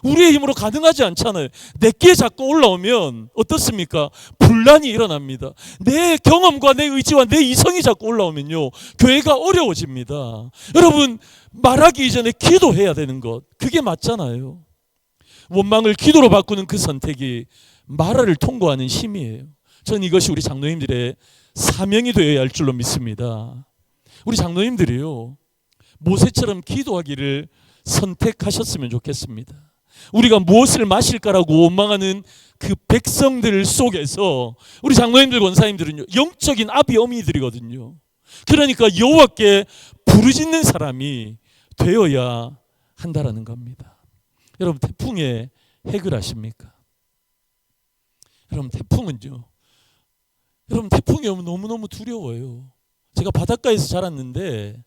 우리의 힘으로 가능하지 않잖아요. 내게 자꾸 올라오면 어떻습니까? 분란이 일어납니다. 내 경험과 내 의지와 내 이성이 자꾸 올라오면요 교회가 어려워집니다. 여러분 말하기 이전에 기도해야 되는 것, 그게 맞잖아요. 원망을 기도로 바꾸는 그 선택이 마라를 통과하는 힘이에요. 저는 이것이 우리 장로님들의 사명이 되어야 할 줄로 믿습니다. 우리 장로님들이요 모세처럼 기도하기를 선택하셨으면 좋겠습니다. 우리가 무엇을 마실까라고 원망하는 그 백성들 속에서 우리 장로님들 권사님들은요 영적인 아비 어미들이거든요. 그러니까 여호와께 부르짖는 사람이 되어야 한다라는 겁니다. 여러분 태풍의 핵을 아십니까? 여러분 태풍은요 여러분 태풍이 오면 너무너무 두려워요. 제가 바닷가에서 자랐는데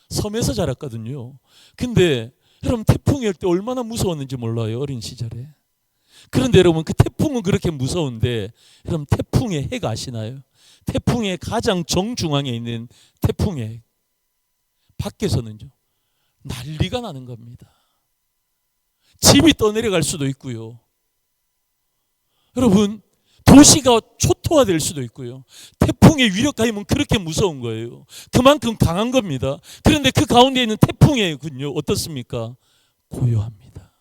섬에서 자랐거든요. 근데 여러분 태풍이 올 때 얼마나 무서웠는지 몰라요, 어린 시절에. 그런데 여러분 그 태풍은 그렇게 무서운데 여러분 태풍의 핵 아시나요? 태풍의 가장 정중앙에 있는 태풍의 핵, 밖에서는요 난리가 나는 겁니다. 집이 떠내려갈 수도 있고요. 여러분 도시가 초토화될 수도 있고요. 태풍의 위력가임은 그렇게 무서운 거예요. 그만큼 강한 겁니다. 그런데 그 가운데 있는 태풍의 핵은요 어떻습니까? 고요합니다.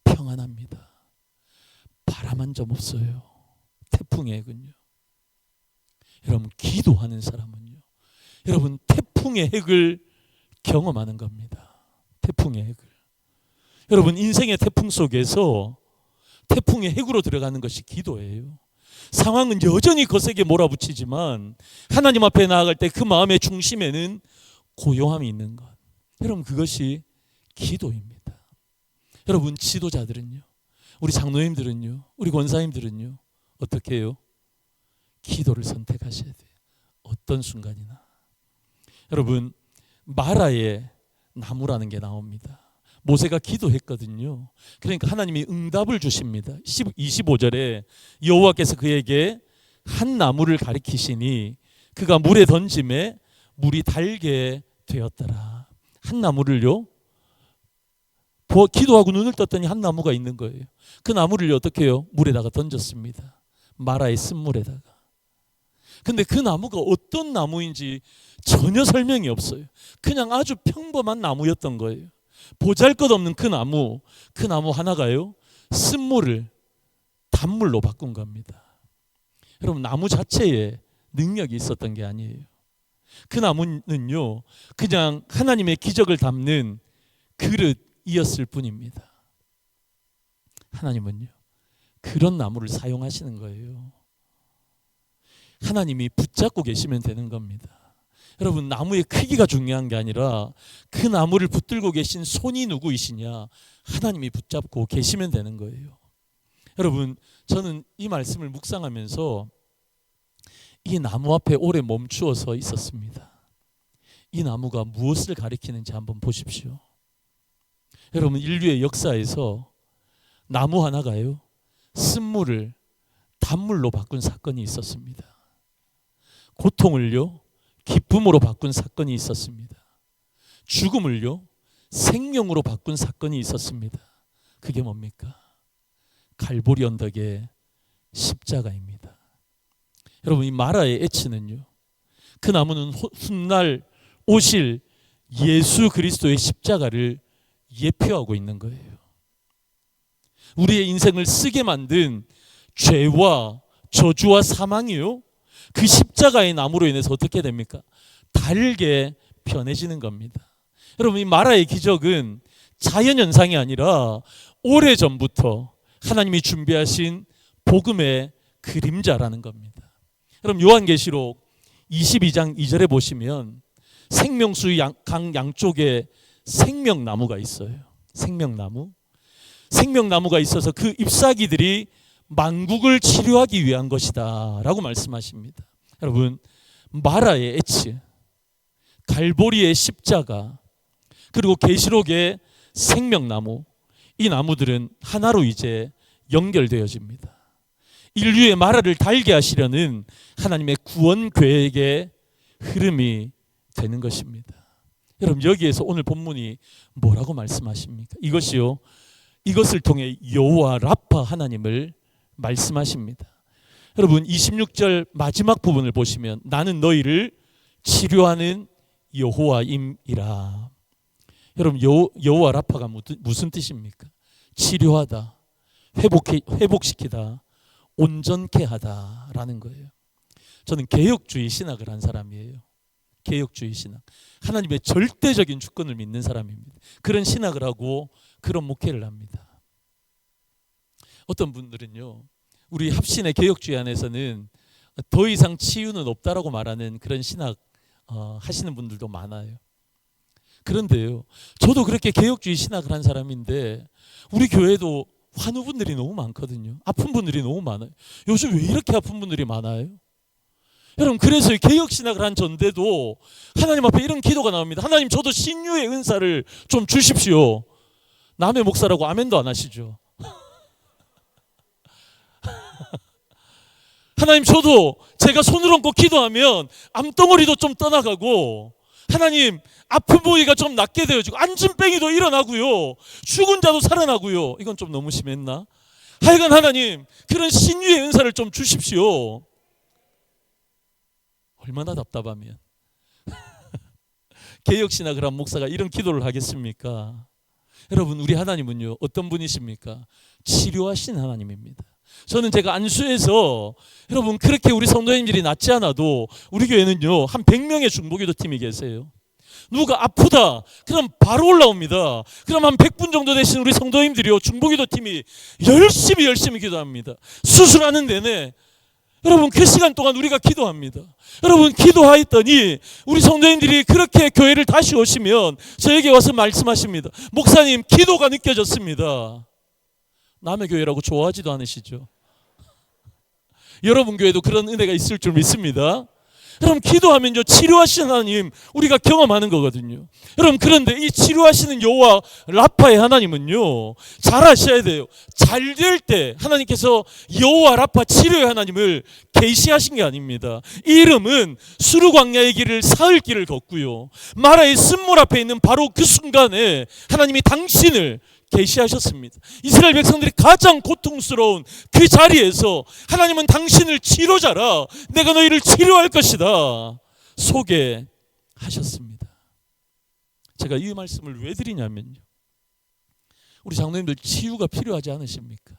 평안합니다. 바람 한 점 없어요. 태풍의 핵은요. 여러분 기도하는 사람은요 여러분 태풍의 핵을 경험하는 겁니다. 태풍의 핵을. 여러분 인생의 태풍 속에서 태풍의 핵으로 들어가는 것이 기도예요. 상황은 여전히 거세게 몰아붙이지만 하나님 앞에 나아갈 때 그 마음의 중심에는 고요함이 있는 것. 여러분, 그것이 기도입니다. 여러분, 지도자들은요, 우리 장로님들은요, 우리 권사님들은요, 어떻게 해요? 기도를 선택하셔야 돼요. 어떤 순간이나. 여러분, 마라의 나무라는 게 나옵니다. 모세가 기도했거든요. 그러니까 하나님이 응답을 주십니다. 25절에 여호와께서 그에게 한 나무를 가리키시니 그가 물에 던짐에 물이 달게 되었더라. 한 나무를요, 기도하고 눈을 떴더니 한 나무가 있는 거예요. 그 나무를 어떻게 해요? 물에다가 던졌습니다. 마라의 쓴물에다가. 근데 그 나무가 어떤 나무인지 전혀 설명이 없어요. 그냥 아주 평범한 나무였던 거예요. 보잘것없는 그 나무 하나가요, 쓴물을 단물로 바꾼 겁니다. 여러분, 나무 자체에 능력이 있었던 게 아니에요. 그 나무는요, 그냥 하나님의 기적을 담는 그릇이었을 뿐입니다. 하나님은요, 그런 나무를 사용하시는 거예요. 하나님이 붙잡고 계시면 되는 겁니다. 여러분, 나무의 크기가 중요한 게 아니라 그 나무를 붙들고 계신 손이 누구이시냐, 하나님이 붙잡고 계시면 되는 거예요. 여러분, 저는 이 말씀을 묵상하면서 이 나무 앞에 오래 멈추어 서 있었습니다. 이 나무가 무엇을 가리키는지 한번 보십시오. 여러분, 인류의 역사에서 나무 하나가요, 쓴물을 단물로 바꾼 사건이 있었습니다. 고통을요, 기쁨으로 바꾼 사건이 있었습니다. 죽음을요, 생명으로 바꾼 사건이 있었습니다. 그게 뭡니까? 갈보리 언덕의 십자가입니다. 여러분, 이 마라의 애치는요, 그 나무는 훗날 오실 예수 그리스도의 십자가를 예표하고 있는 거예요. 우리의 인생을 쓰게 만든 죄와 저주와 사망이요, 그 십자가의 나무로 인해서 어떻게 됩니까? 달게 변해지는 겁니다. 여러분, 이 마라의 기적은 자연현상이 아니라 오래전부터 하나님이 준비하신 복음의 그림자라는 겁니다. 여러분, 요한계시록 22장 2절에 보시면 생명수 강 양쪽에 생명나무가 있어요. 생명나무가 있어서 그 잎사귀들이 만국을 치료하기 위한 것이다 라고 말씀하십니다. 여러분, 마라의 애치, 갈보리의 십자가, 그리고 계시록의 생명나무, 이 나무들은 하나로 이제 연결되어집니다. 인류의 마라를 달게 하시려는 하나님의 구원 계획의 흐름이 되는 것입니다. 여러분, 여기에서 오늘 본문이 뭐라고 말씀하십니까? 이것을 통해 여호와 라파 하나님을 말씀하십니다. 여러분, 26절 마지막 부분을 보시면 나는 너희를 치료하는 여호와임이라. 여러분, 여호와 라파가 무슨 뜻입니까? 치료하다, 회복시키다, 온전케 하다라는 거예요. 저는 개혁주의 신학을 한 사람이에요. 개혁주의 신학, 하나님의 절대적인 주권을 믿는 사람입니다. 그런 신학을 하고 그런 목회를 합니다. 어떤 분들은요, 우리 합신의 개혁주의 안에서는 더 이상 치유는 없다라고 말하는 그런 신학 하시는 분들도 많아요. 그런데요, 저도 그렇게 개혁주의 신학을 한 사람인데 우리 교회도 환우분들이 너무 많거든요. 아픈 분들이 너무 많아요. 요즘 왜 이렇게 아픈 분들이 많아요? 여러분, 그래서 개혁신학을 한 전대도 하나님 앞에 이런 기도가 나옵니다. 하나님, 저도 신유의 은사를 좀 주십시오. 남의 목사라고 아멘도 안 하시죠. 하나님, 저도 제가 손을 얹고 기도하면 암덩어리도 좀 떠나가고, 하나님, 아픈 부위가 좀 낫게 되어지고, 앉은 뺑이도 일어나고요, 죽은 자도 살아나고요. 이건 좀 너무 심했나? 하여간 하나님, 그런 신유의 은사를 좀 주십시오. 얼마나 답답하면 개혁신학을 한 목사가 이런 기도를 하겠습니까? 여러분, 우리 하나님은요, 어떤 분이십니까? 치료하신 하나님입니다. 저는 제가 안수에서, 여러분, 그렇게 우리 성도님들이 낫지 않아도 우리 교회는요 한 100명의 중보기도 팀이 계세요. 누가 아프다 그럼 바로 올라옵니다. 그럼 한 100분 정도 되신 우리 성도님들이요, 중보기도 팀이 열심히 기도합니다. 수술하는 내내 여러분 그 시간 동안 우리가 기도합니다. 여러분 기도하였더니 우리 성도님들이 그렇게 교회를 다시 오시면 저에게 와서 말씀하십니다. 목사님, 기도가 느껴졌습니다. 남의 교회라고 좋아하지도 않으시죠? 여러분 교회도 그런 은혜가 있을 줄 믿습니다. 여러분 기도하면요, 치료하시는 하나님 우리가 경험하는 거거든요. 여러분 그런데 이 치료하시는 여호와 라파의 하나님은요, 잘 아셔야 돼요. 잘 될 때 하나님께서 여호와 라파 치료의 하나님을 계시하신 게 아닙니다. 이 이름은 수르 광야의 길을 사흘 길을 걷고요, 마라의 쓴물 앞에 있는 바로 그 순간에 하나님이 당신을 계시하셨습니다. 이스라엘 백성들이 가장 고통스러운 그 자리에서 하나님은 당신을 치료자라, 내가 너희를 치료할 것이다 소개하셨습니다. 제가 이 말씀을 왜 드리냐면요, 우리 장로님들 치유가 필요하지 않으십니까?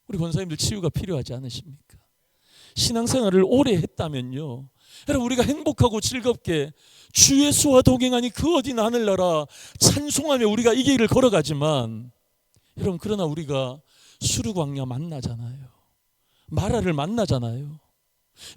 우리 권사님들 치유가 필요하지 않으십니까? 신앙생활을 오래 했다면요, 여러분 우리가 행복하고 즐겁게 주 예수와 동행하니 그 어디나 하늘나라 찬송하며 우리가 이 길을 걸어가지만, 여러분 그러나 우리가 수르광야 만나잖아요. 마라를 만나잖아요.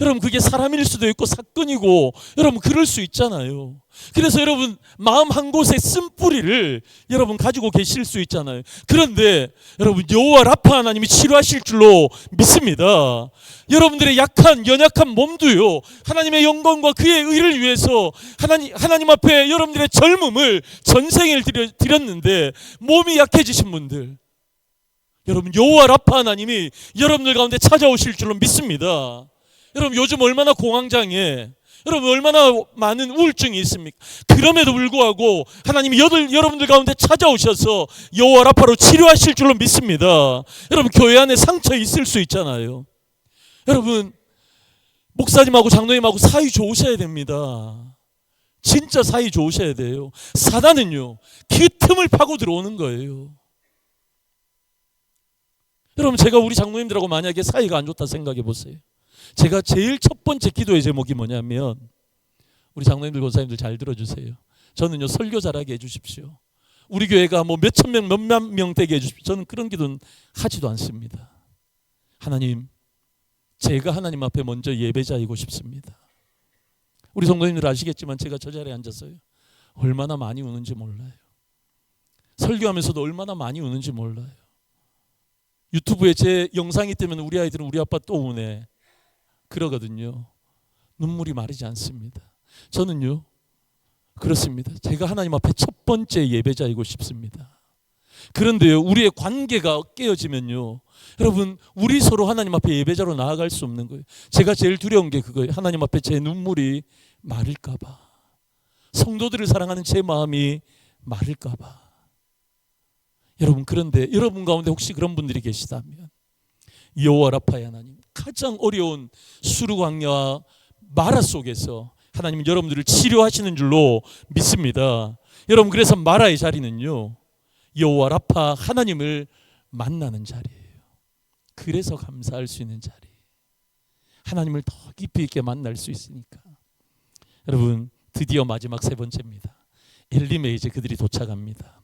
여러분 그게 사람일 수도 있고 사건이고 여러분 그럴 수 있잖아요. 그래서 여러분 마음 한 곳에 쓴뿌리를 여러분 가지고 계실 수 있잖아요. 그런데 여러분 여호와 라파 하나님이 치료하실 줄로 믿습니다. 여러분들의 연약한 몸도요, 하나님의 영광과 그의 의를 위해서 하나님 앞에 여러분들의 젊음을 전생을 드렸는데 몸이 약해지신 분들, 여러분 여호와 라파 하나님이 여러분들 가운데 찾아오실 줄로 믿습니다. 여러분 요즘 얼마나 공황장애, 여러분 얼마나 많은 우울증이 있습니까? 그럼에도 불구하고 하나님이 여러분들 가운데 찾아오셔서 여호와 라파로 치료하실 줄로 믿습니다. 여러분 교회 안에 상처 있을 수 있잖아요. 여러분 목사님하고 장로님하고 사이 좋으셔야 됩니다. 진짜 사이 좋으셔야 돼요. 사단은요 그 틈을 파고 들어오는 거예요. 여러분 제가 우리 장로님들하고 만약에 사이가 안 좋다 생각해 보세요. 제가 제일 첫 번째 기도의 제목이 뭐냐면, 우리 장로님들 권사님들 잘 들어주세요. 저는요 설교 잘하게 해주십시오. 우리 교회가 뭐 몇천 명 몇만 명 되게 해주십시오. 저는 그런 기도는 하지도 않습니다. 하나님, 제가 하나님 앞에 먼저 예배자이고 싶습니다. 우리 성도님들 아시겠지만 제가 저 자리에 앉았어요. 얼마나 많이 우는지 몰라요. 설교하면서도 얼마나 많이 우는지 몰라요. 유튜브에 제 영상이 뜨면 우리 아이들은 우리 아빠 또 우네 그러거든요. 눈물이 마르지 않습니다. 저는요 그렇습니다. 제가 하나님 앞에 첫 번째 예배자이고 싶습니다. 그런데요 우리의 관계가 깨어지면요, 여러분 우리 서로 하나님 앞에 예배자로 나아갈 수 없는 거예요. 제가 제일 두려운 게 그거예요. 하나님 앞에 제 눈물이 마를까 봐, 성도들을 사랑하는 제 마음이 마를까 봐. 여러분 그런데 여러분 가운데 혹시 그런 분들이 계시다면, 여호와 라파의 하나님, 가장 어려운 수르 광야와 마라 속에서 하나님은 여러분들을 치료하시는 줄로 믿습니다. 여러분 그래서 마라의 자리는요 여호와 라파 하나님을 만나는 자리예요. 그래서 감사할 수 있는 자리, 하나님을 더 깊이 있게 만날 수 있으니까. 여러분 드디어 마지막 세 번째입니다. 엘림에 이제 그들이 도착합니다.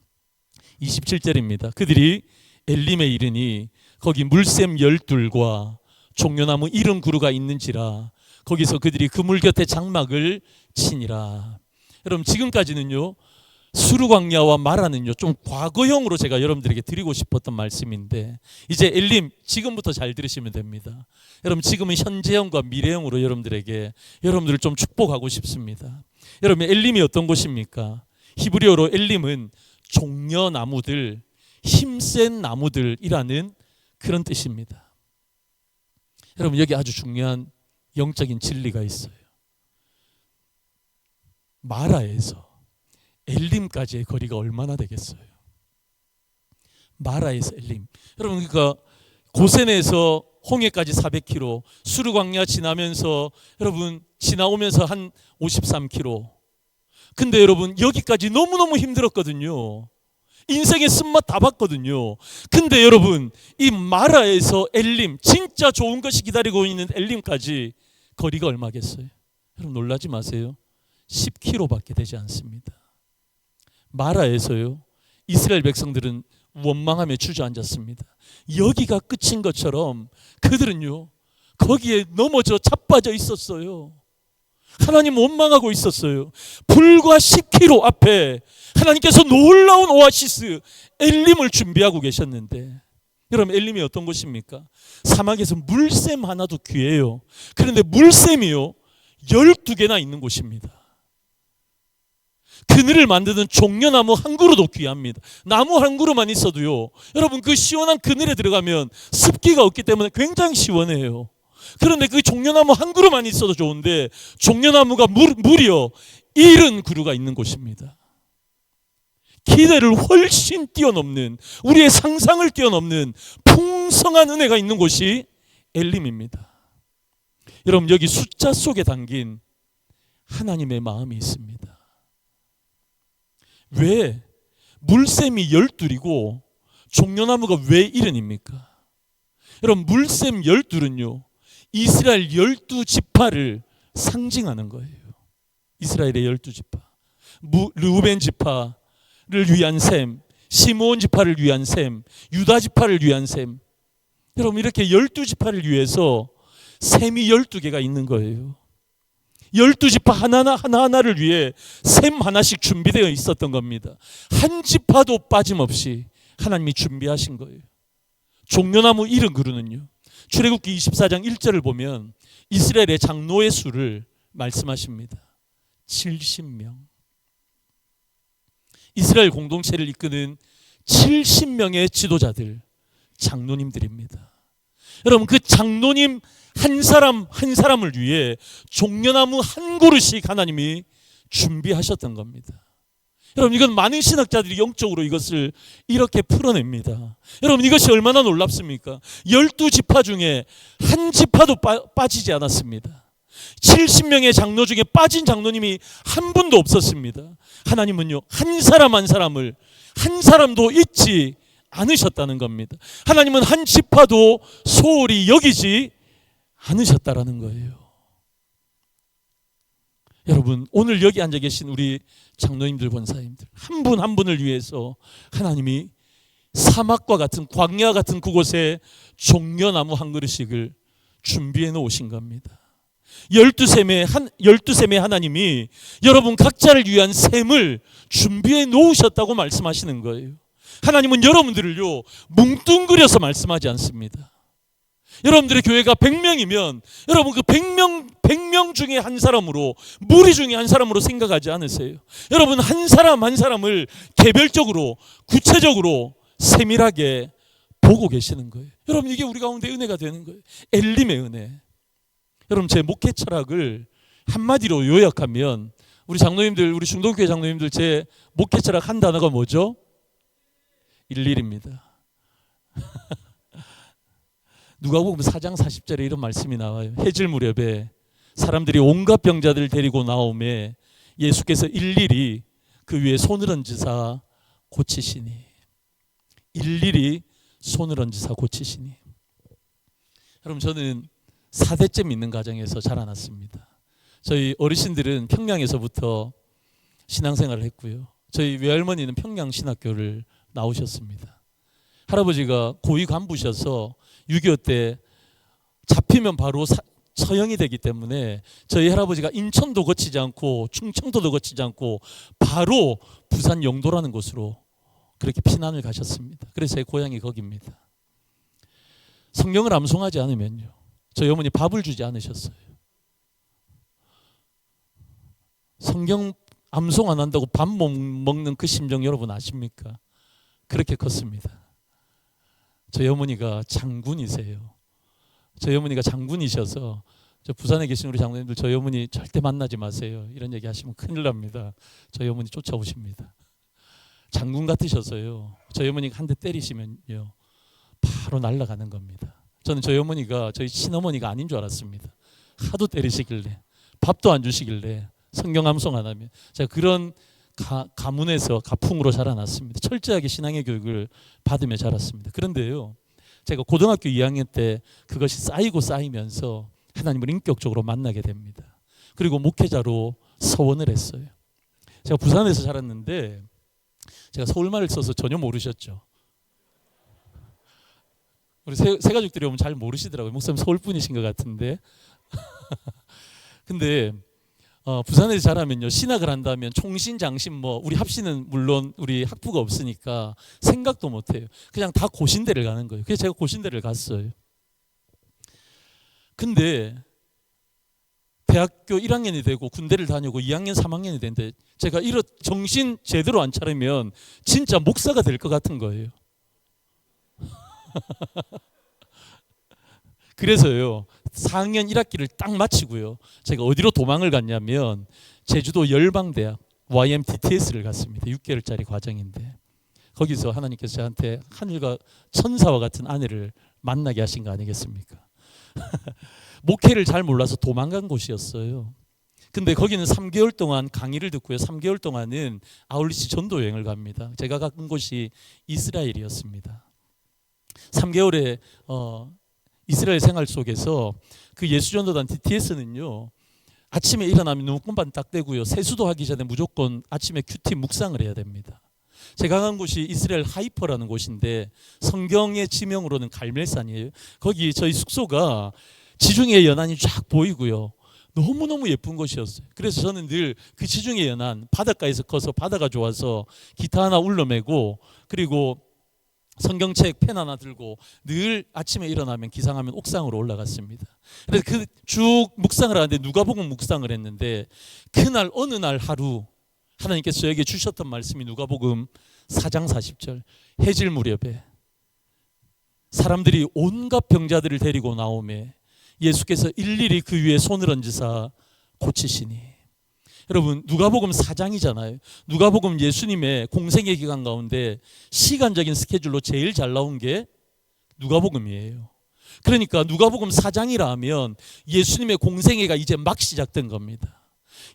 27절입니다. 그들이 엘림에 이르니 거기 물샘 12과 종려나무 70그루가 있는지라 거기서 그들이 그물 곁에 장막을 치니라. 여러분 지금까지는요 수르 광야와 마라는요 좀 과거형으로 제가 여러분들에게 드리고 싶었던 말씀인데, 이제 엘림 지금부터 잘 들으시면 됩니다. 여러분 지금은 현재형과 미래형으로 여러분들을 좀 축복하고 싶습니다. 여러분 엘림이 어떤 곳입니까? 히브리어로 엘림은 종려나무들, 힘센 나무들이라는 그런 뜻입니다. 여러분 여기 아주 중요한 영적인 진리가 있어요. 마라에서 엘림까지의 거리가 얼마나 되겠어요? 마라에서 엘림, 여러분 그러니까 고센에서 홍해까지 400km, 수르 광야 지나면서 여러분 지나오면서 한 53km. 근데 여러분 여기까지 너무너무 힘들었거든요. 인생의 쓴맛 다 봤거든요. 근데 여러분 이 마라에서 엘림, 진짜 좋은 것이 기다리고 있는 엘림까지 거리가 얼마겠어요? 여러분 놀라지 마세요. 10km밖에 되지 않습니다. 마라에서요, 이스라엘 백성들은 원망하며 주저앉았습니다. 여기가 끝인 것처럼 그들은요, 거기에 넘어져 자빠져 있었어요. 하나님 원망하고 있었어요. 불과 10km 앞에 하나님께서 놀라운 오아시스 엘림을 준비하고 계셨는데, 여러분 엘림이 어떤 곳입니까? 사막에서 물샘 하나도 귀해요. 그런데 물샘이요 12개나 있는 곳입니다. 그늘을 만드는 종려나무 한 그루도 귀합니다. 나무 한 그루만 있어도요, 여러분 그 시원한 그늘에 들어가면 습기가 없기 때문에 굉장히 시원해요. 그런데 그 종려나무 한 그루만 있어도 좋은데 종려나무가 무려 70그루가 있는 곳입니다. 기대를 훨씬 뛰어넘는, 우리의 상상을 뛰어넘는 풍성한 은혜가 있는 곳이 엘림입니다. 여러분 여기 숫자 속에 담긴 하나님의 마음이 있습니다. 왜 물샘이 12이고 종려나무가 왜 70입니까? 여러분 물샘 12은요 이스라엘 12지파를 상징하는 거예요. 이스라엘의 12지파, 르우벤 지파를 위한 셈, 시므온 지파를 위한 셈, 유다 지파를 위한 셈. 여러분 이렇게 12지파를 위해서 셈이 12개가 있는 거예요. 12지파 하나하나를 위해 셈 하나씩 준비되어 있었던 겁니다. 한 지파도 빠짐없이 하나님이 준비하신 거예요. 종려나무 70그루는요, 출애굽기 24장 1절을 보면 이스라엘의 장로의 수를 말씀하십니다. 70명. 이스라엘 공동체를 이끄는 70명의 지도자들, 장로님들입니다. 여러분 그 장로님 한 사람 한 사람을 위해 종려나무 한 그루씩 하나님이 준비하셨던 겁니다. 여러분 이건 많은 신학자들이 영적으로 이것을 이렇게 풀어냅니다. 여러분 이것이 얼마나 놀랍습니까? 12지파 중에 한 지파도 빠지지 않았습니다. 70명의 장로 중에 빠진 장로님이 한 분도 없었습니다. 하나님은요 한 사람 한 사람을 한 사람도 잊지 않으셨다는 겁니다. 하나님은 한 지파도 소홀히 여기지 않으셨다라는 거예요. 여러분 오늘 여기 앉아 계신 우리 장로님들, 권사님들 한 분 한 분을 위해서 하나님이 사막과 같은 광야 같은 그곳에 종려나무 한 그루씩을 준비해 놓으신 겁니다. 12셈의 하나님이 여러분 각자를 위한 셈을 준비해 놓으셨다고 말씀하시는 거예요. 하나님은 여러분들을요 뭉뚱그려서 말씀하지 않습니다. 여러분들의 교회가 100명이면 여러분 그 100명 중에 한 사람으로, 무리 중에 한 사람으로 생각하지 않으세요. 여러분 한 사람 한 사람을 개별적으로 구체적으로 세밀하게 보고 계시는 거예요. 여러분 이게 우리 가운데 은혜가 되는 거예요. 엘림의 은혜. 여러분 제 목회 철학을 한마디로 요약하면, 우리 장로님들, 우리 중동교회 장로님들 제 목회 철학 한 단어가 뭐죠? 일일입니다. 누가복음 4장 40절에 이런 말씀이 나와요. 해질 무렵에 사람들이 온갖 병자들을 데리고 나오매 예수께서 일일이 그 위에 손을 얹으사 고치시니. 일일이 손을 얹으사 고치시니. 여러분 저는 4대째 믿는 가정에서 자라났습니다. 저희 어르신들은 평양에서부터 신앙생활을 했고요. 저희 외할머니는 평양신학교를 나오셨습니다. 할아버지가 고위 간부셔서 6.25 때 잡히면 바로 처형이 되기 때문에 저희 할아버지가 인천도 거치지 않고 충청도도 거치지 않고 바로 부산 영도라는 곳으로 그렇게 피난을 가셨습니다. 그래서 제 고향이 거기입니다. 성경을 암송하지 않으면요 저희 어머니 밥을 주지 않으셨어요. 성경 암송 안 한다고 밥 못 먹는 그 심정 여러분 아십니까? 그렇게 컸습니다. 저희 어머니가 장군이세요. 저희 어머니가 장군이셔서 저 부산에 계신 우리 장로님들 저희 어머니 절대 만나지 마세요. 이런 얘기 하시면 큰일 납니다. 저희 어머니 쫓아오십니다. 장군 같으셔서요. 저희 어머니가 한 대 때리시면요 바로 날아가는 겁니다. 저는 저희 어머니가 저희 친어머니가 아닌 줄 알았습니다. 하도 때리시길래, 밥도 안 주시길래, 성경 암송 안 하면. 제가 그런 가문에서 가풍으로 자라났습니다. 철저하게 신앙의 교육을 받으며 자랐습니다. 그런데요 제가 고등학교 2학년 때 그것이 쌓이고 쌓이면서 하나님을 인격적으로 만나게 됩니다. 그리고 목회자로 서원을 했어요. 제가 부산에서 자랐는데 제가 서울말을 써서 전혀 모르셨죠. 우리 새 가족들이 오면 잘 모르시더라고요. 목사님 서울 분이신 것 같은데. 근데 부산에서 자라면요, 신학을 한다면 총신, 장신 뭐 우리 합신은 물론 우리 학부가 없으니까 생각도 못해요. 그냥 다 고신대를 가는 거예요. 그래서 제가 고신대를 갔어요. 근데 대학교 1학년이 되고 군대를 다니고 2학년, 3학년이 됐는데 제가 이런 정신 제대로 안 차리면 진짜 목사가 될 것 같은 거예요. 그래서요, 4학년 1학기를 딱 마치고요, 제가 어디로 도망을 갔냐면 제주도 열방대학 YMTTS를 갔습니다. 6개월짜리 과정인데 거기서 하나님께서 저한테 하늘과 천사와 같은 아내를 만나게 하신 거 아니겠습니까? 목회를 잘 몰라서 도망간 곳이었어요. 근데 거기는 3개월 동안 강의를 듣고요, 3개월 동안은 아울리치 전도 여행을 갑니다. 제가 간 곳이 이스라엘이었습니다. 3개월의 이스라엘 생활 속에서 그 예수전도단 DTS는요, 아침에 일어나면 눈곱만 딱 떼고요, 세수도 하기 전에 무조건 아침에 큐티 묵상을 해야 됩니다. 제가 간 곳이 이스라엘 하이퍼라는 곳인데 성경의 지명으로는 갈멜산이에요. 거기 저희 숙소가 지중해 연안이 쫙 보이고요, 너무너무 예쁜 곳이었어요. 그래서 저는 늘 그 지중해 연안 바닷가에서 커서 바다가 좋아서 기타 하나 울러매고 그리고 성경책 펜 하나 들고 늘 아침에 일어나면 기상하면 옥상으로 올라갔습니다. 그래서 그 쭉 묵상을 하는데 누가복음 묵상을 했는데 그날 어느 날 하루 하나님께서 저에게 주셨던 말씀이 누가복음 4장 40절, 해질 무렵에 사람들이 온갖 병자들을 데리고 나오매 예수께서 일일이 그 위에 손을 얹으사 고치시니. 여러분, 누가복음 4장이잖아요. 누가복음 예수님의 공생의 기간 가운데 시간적인 스케줄로 제일 잘 나온 게 누가복음이에요. 그러니까 누가복음 4장이라 하면 예수님의 공생애가 이제 막 시작된 겁니다.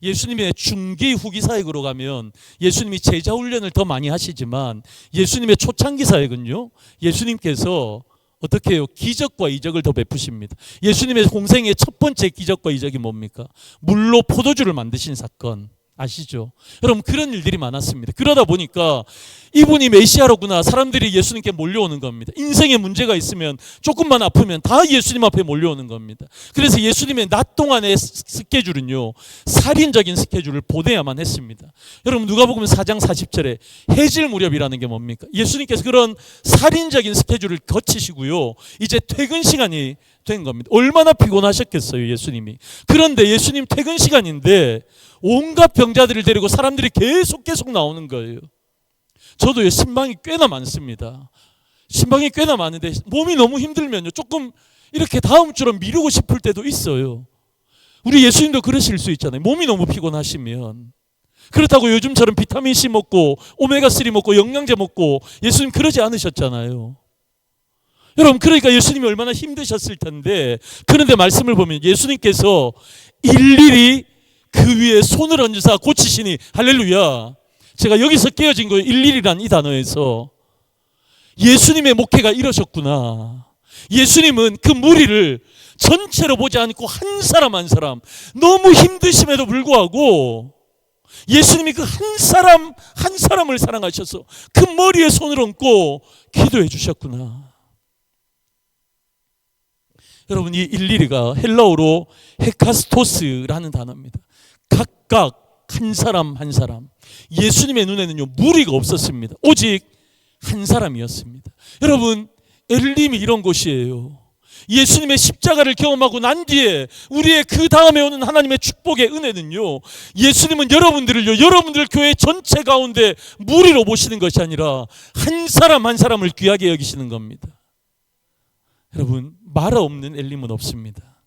예수님의 중기 후기 사역으로 가면 예수님이 제자 훈련을 더 많이 하시지만 예수님의 초창기 사역은요, 예수님께서 어떻게 해요? 기적과 이적을 더 베푸십니다. 예수님의 공생의 첫 번째 기적과 이적이 뭡니까? 물로 포도주를 만드신 사건 아시죠? 여러분, 그런 일들이 많았습니다. 그러다 보니까 이분이 메시아로구나, 사람들이 예수님께 몰려오는 겁니다. 인생에 문제가 있으면 조금만 아프면 다 예수님 앞에 몰려오는 겁니다. 그래서 예수님의 낮 동안의 스케줄은요, 살인적인 스케줄을 보내야만 했습니다. 여러분, 누가복음 4장 40절에 해질 무렵이라는 게 뭡니까? 예수님께서 그런 살인적인 스케줄을 거치시고요, 이제 퇴근 시간이 된 겁니다. 얼마나 피곤하셨겠어요, 예수님이. 그런데 예수님 퇴근 시간인데 온갖 병자들을 데리고 사람들이 계속 나오는 거예요. 저도요, 신방이 꽤나 많습니다. 신방이 꽤나 많은데 몸이 너무 힘들면요, 조금 이렇게 다음 주로 미루고 싶을 때도 있어요. 우리 예수님도 그러실 수 있잖아요. 몸이 너무 피곤하시면. 그렇다고 요즘처럼 비타민C 먹고 오메가3 먹고 영양제 먹고 예수님 그러지 않으셨잖아요. 여러분, 그러니까 예수님이 얼마나 힘드셨을 텐데, 그런데 말씀을 보면 예수님께서 일일이 그 위에 손을 얹으사 고치시니. 할렐루야. 제가 여기서 깨어진 거예요. 일일이란 이 단어에서 예수님의 목회가 이러셨구나. 예수님은 그 무리를 전체로 보지 않고 한 사람 한 사람, 너무 힘드심에도 불구하고 예수님이 그 한 사람 한 사람을 사랑하셔서 그 머리에 손을 얹고 기도해 주셨구나. 여러분, 이 일일이가 헬라어로 헤카스토스라는 단어입니다. 각각 한 사람 한 사람. 예수님의 눈에는요, 무리가 없었습니다. 오직 한 사람이었습니다. 여러분, 엘림이 이런 곳이에요. 예수님의 십자가를 경험하고 난 뒤에 우리의 그 다음에 오는 하나님의 축복의 은혜는요, 예수님은 여러분들 교회 전체 가운데 무리로 보시는 것이 아니라 한 사람 한 사람을 귀하게 여기시는 겁니다. 여러분, 마라 없는 엘림은 없습니다.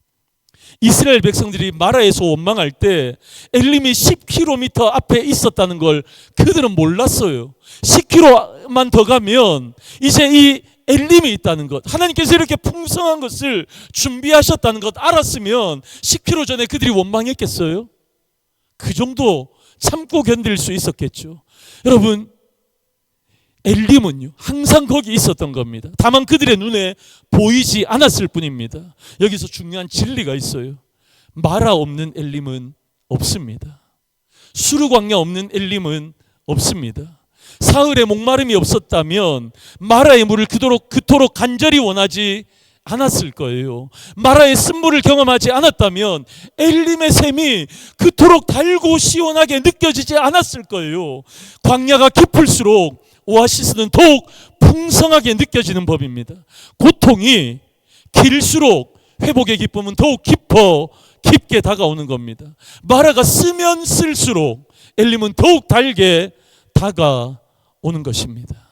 이스라엘 백성들이 마라에서 원망할 때 엘림이 10km 앞에 있었다는 걸 그들은 몰랐어요. 10km만 더 가면 이제 이 엘림이 있다는 것, 하나님께서 이렇게 풍성한 것을 준비하셨다는 것 알았으면 10km 전에 그들이 원망했겠어요? 그 정도 참고 견딜 수 있었겠죠. 여러분, 엘림은요, 항상 거기 있었던 겁니다. 다만 그들의 눈에 보이지 않았을 뿐입니다. 여기서 중요한 진리가 있어요. 마라 없는 엘림은 없습니다. 수르 광야 없는 엘림은 없습니다. 사흘의 목마름이 없었다면 마라의 물을 그토록 간절히 원하지 않았을 거예요. 마라의 쓴물을 경험하지 않았다면 엘림의 샘이 그토록 달고 시원하게 느껴지지 않았을 거예요. 광야가 깊을수록 오아시스는 더욱 풍성하게 느껴지는 법입니다. 고통이 길수록 회복의 기쁨은 더욱 깊게 다가오는 겁니다. 마라가 쓰면 쓸수록 엘림은 더욱 달게 다가오는 것입니다.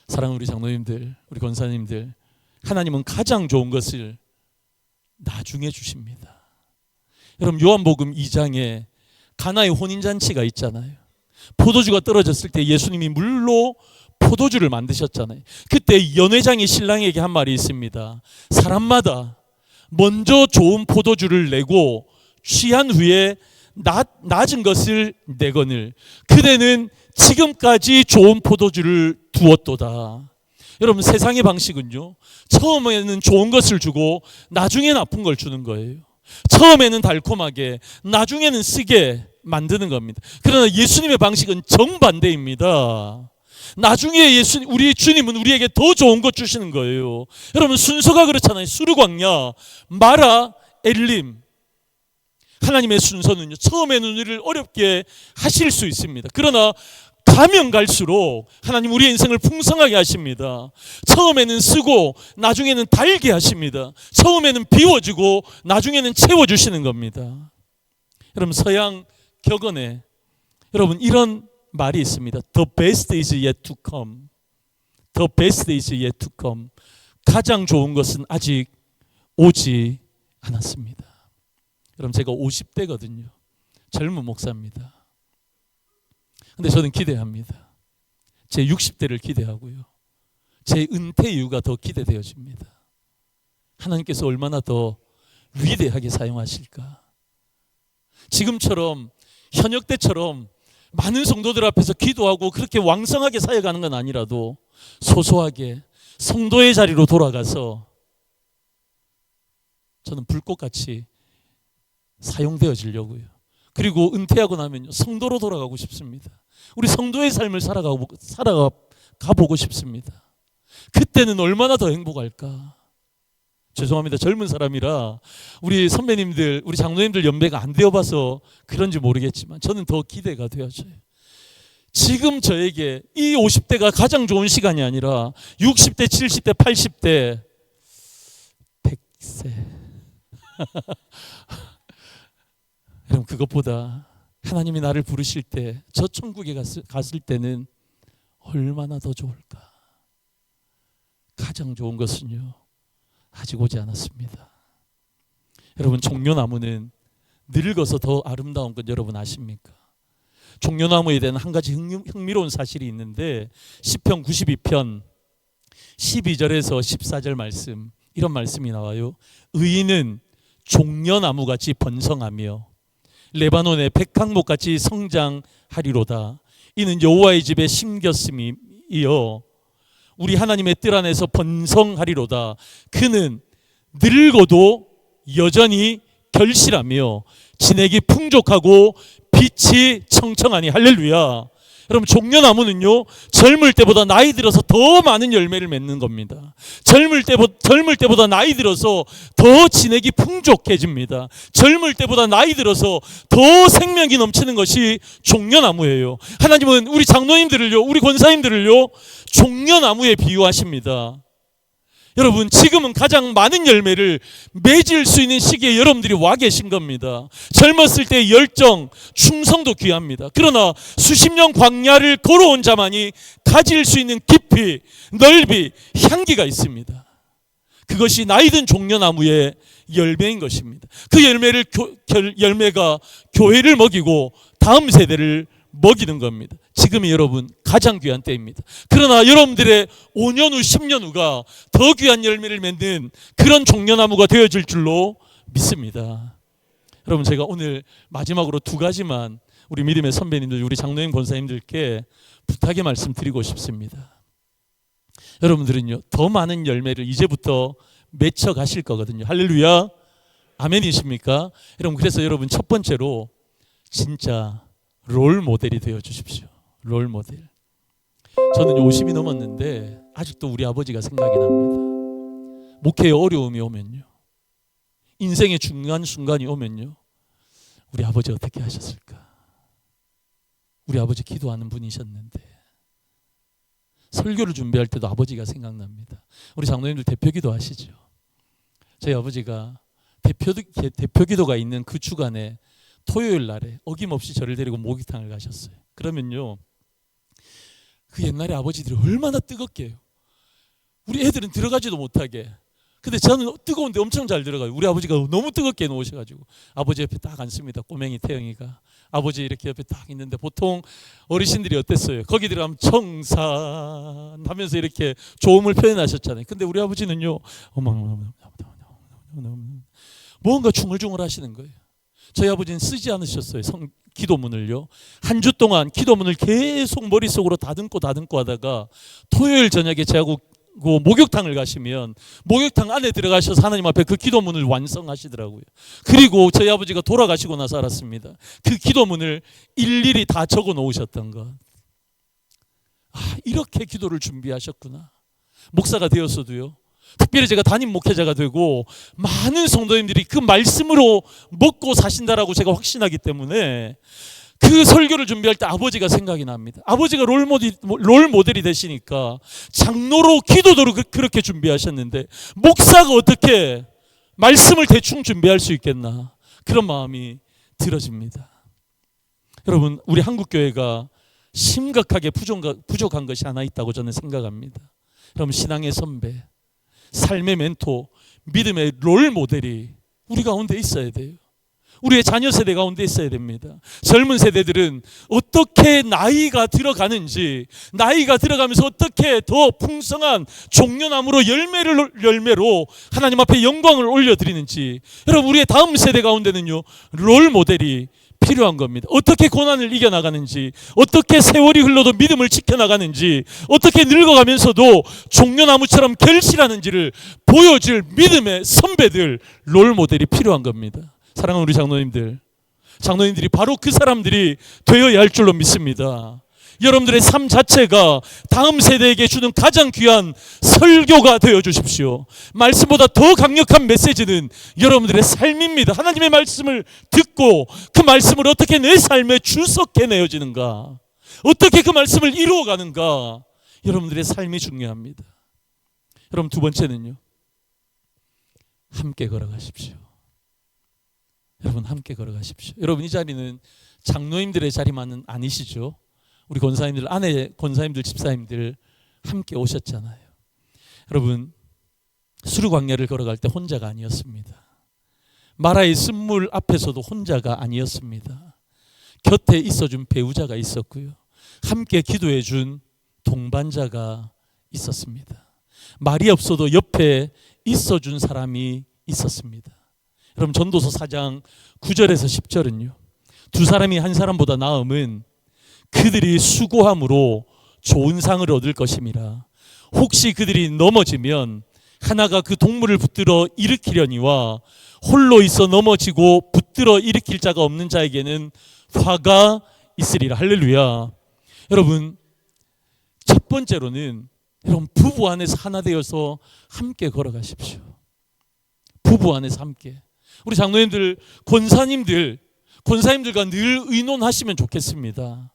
사랑하는 우리 장로님들, 우리 권사님들, 하나님은 가장 좋은 것을 나중에 주십니다. 여러분, 요한복음 2장에 가나의 혼인잔치가 있잖아요. 포도주가 떨어졌을 때 예수님이 물로 포도주를 만드셨잖아요. 그때 연회장이 신랑에게 한 말이 있습니다. 사람마다 먼저 좋은 포도주를 내고 취한 후에 낮은 것을 내거늘 그대는 지금까지 좋은 포도주를 두었도다. 여러분, 세상의 방식은요, 처음에는 좋은 것을 주고 나중에 나쁜 걸 주는 거예요. 처음에는 달콤하게 나중에는 쓰게 만드는 겁니다. 그러나 예수님의 방식은 정반대입니다. 나중에 우리 주님은 우리에게 더 좋은 것 주시는 거예요. 여러분, 순서가 그렇잖아요. 수르 광야, 마라, 엘림. 하나님의 순서는요, 처음에는 우리를 어렵게 하실 수 있습니다. 그러나 가면 갈수록 하나님 우리의 인생을 풍성하게 하십니다. 처음에는 쓰고 나중에는 달게 하십니다. 처음에는 비워주고 나중에는 채워주시는 겁니다. 여러분, 서양 격언에 여러분 이런 말이 있습니다. The best is yet to come. The best is yet to come. 가장 좋은 것은 아직 오지 않았습니다. 여러분, 제가 50대거든요. 젊은 목사입니다. 근데 저는 기대합니다. 제 60대를 기대하고요. 제 은퇴 이후가 더 기대되어집니다. 하나님께서 얼마나 더 위대하게 사용하실까. 지금처럼 현역 때처럼 많은 성도들 앞에서 기도하고 그렇게 왕성하게 사역하는 건 아니라도 소소하게 성도의 자리로 돌아가서 저는 불꽃같이 사용되어지려고요. 그리고 은퇴하고 나면 성도로 돌아가고 싶습니다. 우리 성도의 삶을 살아가 보고 싶습니다. 그때는 얼마나 더 행복할까. 죄송합니다. 젊은 사람이라 우리 선배님들, 우리 장로님들 연배가 안 되어봐서 그런지 모르겠지만 저는 더 기대가 되어져요. 지금 저에게 이 50대가 가장 좋은 시간이 아니라 60대, 70대, 80대, 100세. 여러분, 그것보다 하나님이 나를 부르실 때 저 천국에 갔을 때는 얼마나 더 좋을까. 가장 좋은 것은요, 아직 오지 않았습니다. 여러분, 종려나무는 늙어서 더 아름다운 건 여러분 아십니까? 종려나무에 대한 한 가지 흥미로운 사실이 있는데 시편 92편 12절에서 14절 말씀, 이런 말씀이 나와요. 의인은 종려나무같이 번성하며 레바논의 백향목같이 성장하리로다. 이는 여호와의 집에 심겼음이요 우리 하나님의 뜰 안에서 번성하리로다. 그는 늙어도 여전히 결실하며 진액이 풍족하고 빛이 청청하니. 할렐루야. 여러분, 종려나무는요, 젊을 때보다 나이 들어서 더 많은 열매를 맺는 겁니다. 젊을 때보다 나이 들어서 더 진액이 풍족해집니다. 젊을 때보다 나이 들어서 더 생명이 넘치는 것이 종려나무예요. 하나님은 우리 장로님들을요, 우리 권사님들을요, 종려나무에 비유하십니다. 여러분, 지금은 가장 많은 열매를 맺을 수 있는 시기에 여러분들이 와 계신 겁니다. 젊었을 때의 열정, 충성도 귀합니다. 그러나 수십 년 광야를 걸어온 자만이 가질 수 있는 깊이, 넓이, 향기가 있습니다. 그것이 나이든 종려나무의 열매인 것입니다. 그 열매가 교회를 먹이고 다음 세대를 먹이는 겁니다. 지금이 여러분 가장 귀한 때입니다. 그러나 여러분들의 5년 후 10년 후가 더 귀한 열매를 맺는 그런 종려나무가 되어질 줄로 믿습니다. 여러분, 제가 오늘 마지막으로 두 가지만 우리 믿음의 선배님들, 우리 장로님 권사님들께 부탁의 말씀 드리고 싶습니다. 여러분들은요, 더 많은 열매를 이제부터 맺혀 가실 거거든요. 할렐루야. 아멘이십니까? 여러분, 그래서 여러분 첫 번째로 진짜 롤 모델이 되어 주십시오. 롤 모델. 저는 50이 넘었는데 아직도 우리 아버지가 생각이 납니다. 목회에 어려움이 오면요, 인생의 중요한 순간이 오면요, 우리 아버지 어떻게 하셨을까? 우리 아버지 기도하는 분이셨는데, 설교를 준비할 때도 아버지가 생각납니다. 우리 장로님들 대표기도 하시죠. 저희 아버지가 대표기도가 있는 그 주간에 토요일 날에 어김없이 저를 데리고 목욕탕을 가셨어요. 그러면요, 그 옛날에 아버지들이 얼마나 뜨겁게 해요. 우리 애들은 들어가지도 못하게. 근데 저는 뜨거운데 엄청 잘 들어가요. 우리 아버지가 너무 뜨겁게 놓으셔가지고 아버지 옆에 딱 앉습니다. 꼬맹이 태영이가 아버지 이렇게 옆에 딱 있는데, 보통 어르신들이 어땠어요? 거기 들어가면 청산 하면서 이렇게 조음을 표현하셨잖아요. 근데 우리 아버지는요, 뭔가 중얼중얼 하시는 거예요. 저희 아버지는 쓰지 않으셨어요, 기도문을요. 한 주 동안 기도문을 계속 머릿속으로 다듬고 하다가 토요일 저녁에 저하고 그 목욕탕을 가시면 목욕탕 안에 들어가셔서 하나님 앞에 그 기도문을 완성하시더라고요. 그리고 저희 아버지가 돌아가시고 나서 알았습니다. 그 기도문을 일일이 다 적어 놓으셨던 것. 이렇게 기도를 준비하셨구나. 목사가 되었어도요, 특별히 제가 담임 목회자가 되고 많은 성도님들이 그 말씀으로 먹고 사신다라고 제가 확신하기 때문에 그 설교를 준비할 때 아버지가 생각이 납니다. 아버지가 롤 모델이 되시니까 장로로 기도도로 그렇게 준비하셨는데, 목사가 어떻게 말씀을 대충 준비할 수 있겠나, 그런 마음이 들어집니다. 여러분, 우리 한국교회가 심각하게 부족한 것이 하나 있다고 저는 생각합니다. 여러분, 신앙의 선배, 삶의 멘토, 믿음의 롤 모델이 우리 가운데 있어야 돼요. 우리의 자녀 세대 가운데 있어야 됩니다. 젊은 세대들은 어떻게 나이가 들어가는지, 나이가 들어가면서 어떻게 더 풍성한 종려나무로 열매로 하나님 앞에 영광을 올려드리는지, 여러분, 우리의 다음 세대 가운데는요, 롤 모델이 필요한 겁니다. 어떻게 고난을 이겨나가는지, 어떻게 세월이 흘러도 믿음을 지켜나가는지, 어떻게 늙어가면서도 종려나무처럼 결실하는지를 보여줄 믿음의 선배들, 롤 모델이 필요한 겁니다. 사랑하는 우리 장로님들이 바로 그 사람들이 되어야 할 줄로 믿습니다. 여러분들의 삶 자체가 다음 세대에게 주는 가장 귀한 설교가 되어 주십시오. 말씀보다 더 강력한 메시지는 여러분들의 삶입니다. 하나님의 말씀을 듣고 그 말씀을 어떻게 내 삶에 주석해 내어지는가, 어떻게 그 말씀을 이루어가는가, 여러분들의 삶이 중요합니다. 여러분, 두 번째는요, 함께 걸어가십시오. 여러분, 함께 걸어가십시오. 여러분, 이 자리는 장로님들의 자리만은 아니시죠. 우리 권사님들, 집사님들 함께 오셨잖아요. 여러분, 수르 광야를 걸어갈 때 혼자가 아니었습니다. 마라의 쓴물 앞에서도 혼자가 아니었습니다. 곁에 있어준 배우자가 있었고요, 함께 기도해준 동반자가 있었습니다. 말이 없어도 옆에 있어준 사람이 있었습니다. 여러분, 전도서 4장 9절에서 10절은요, 두 사람이 한 사람보다 나음은 그들이 수고함으로 좋은 상을 얻을 것임이라. 혹시 그들이 넘어지면 하나가 그 동물을 붙들어 일으키려니와 홀로 있어 넘어지고 붙들어 일으킬 자가 없는 자에게는 화가 있으리라. 할렐루야. 여러분, 첫 번째로는 여러분, 부부 안에서 하나 되어서 함께 걸어가십시오. 부부 안에서 함께. 우리 장로님들, 권사님들과 늘 의논하시면 좋겠습니다.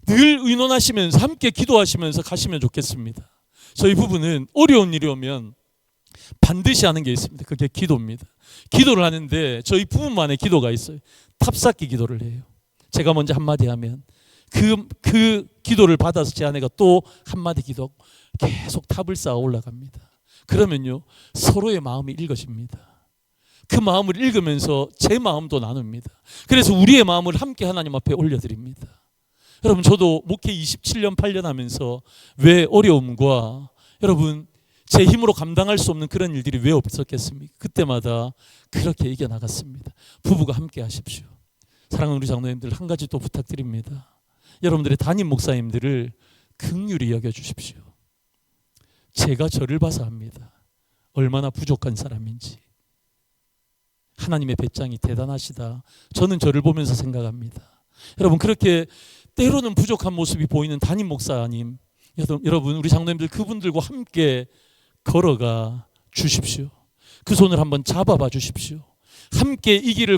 늘 의논하시면서 함께 기도하시면서 가시면 좋겠습니다. 저희 부부는 어려운 일이 오면 반드시 하는 게 있습니다. 그게 기도입니다. 기도를 하는데 저희 부부만의 기도가 있어요. 탑쌓기 기도를 해요. 제가 먼저 한마디 하면 그 기도를 받아서 제 아내가 또 한마디 기도하고 계속 탑을 쌓아 올라갑니다. 그러면요, 서로의 마음이 읽어집니다. 그 마음을 읽으면서 제 마음도 나눕니다. 그래서 우리의 마음을 함께 하나님 앞에 올려드립니다. 여러분, 저도 목회 27년 8년 하면서 왜 어려움과, 여러분, 제 힘으로 감당할 수 없는 그런 일들이 왜 없었겠습니까? 그때마다 그렇게 이겨나갔습니다. 부부가 함께 하십시오. 사랑하는 우리 장로님들, 한 가지 또 부탁드립니다. 여러분들의 담임 목사님들을 긍휼히 여겨주십시오. 제가 저를 봐서 압니다. 얼마나 부족한 사람인지. 하나님의 배짱이 대단하시다. 저는 저를 보면서 생각합니다. 여러분, 그렇게 때로는 부족한 모습이 보이는 담임 목사님, 여러분, 우리 장로님들 그분들과 함께 걸어가 주십시오. 그 손을 한번 잡아봐 주십시오. 함께 이 길을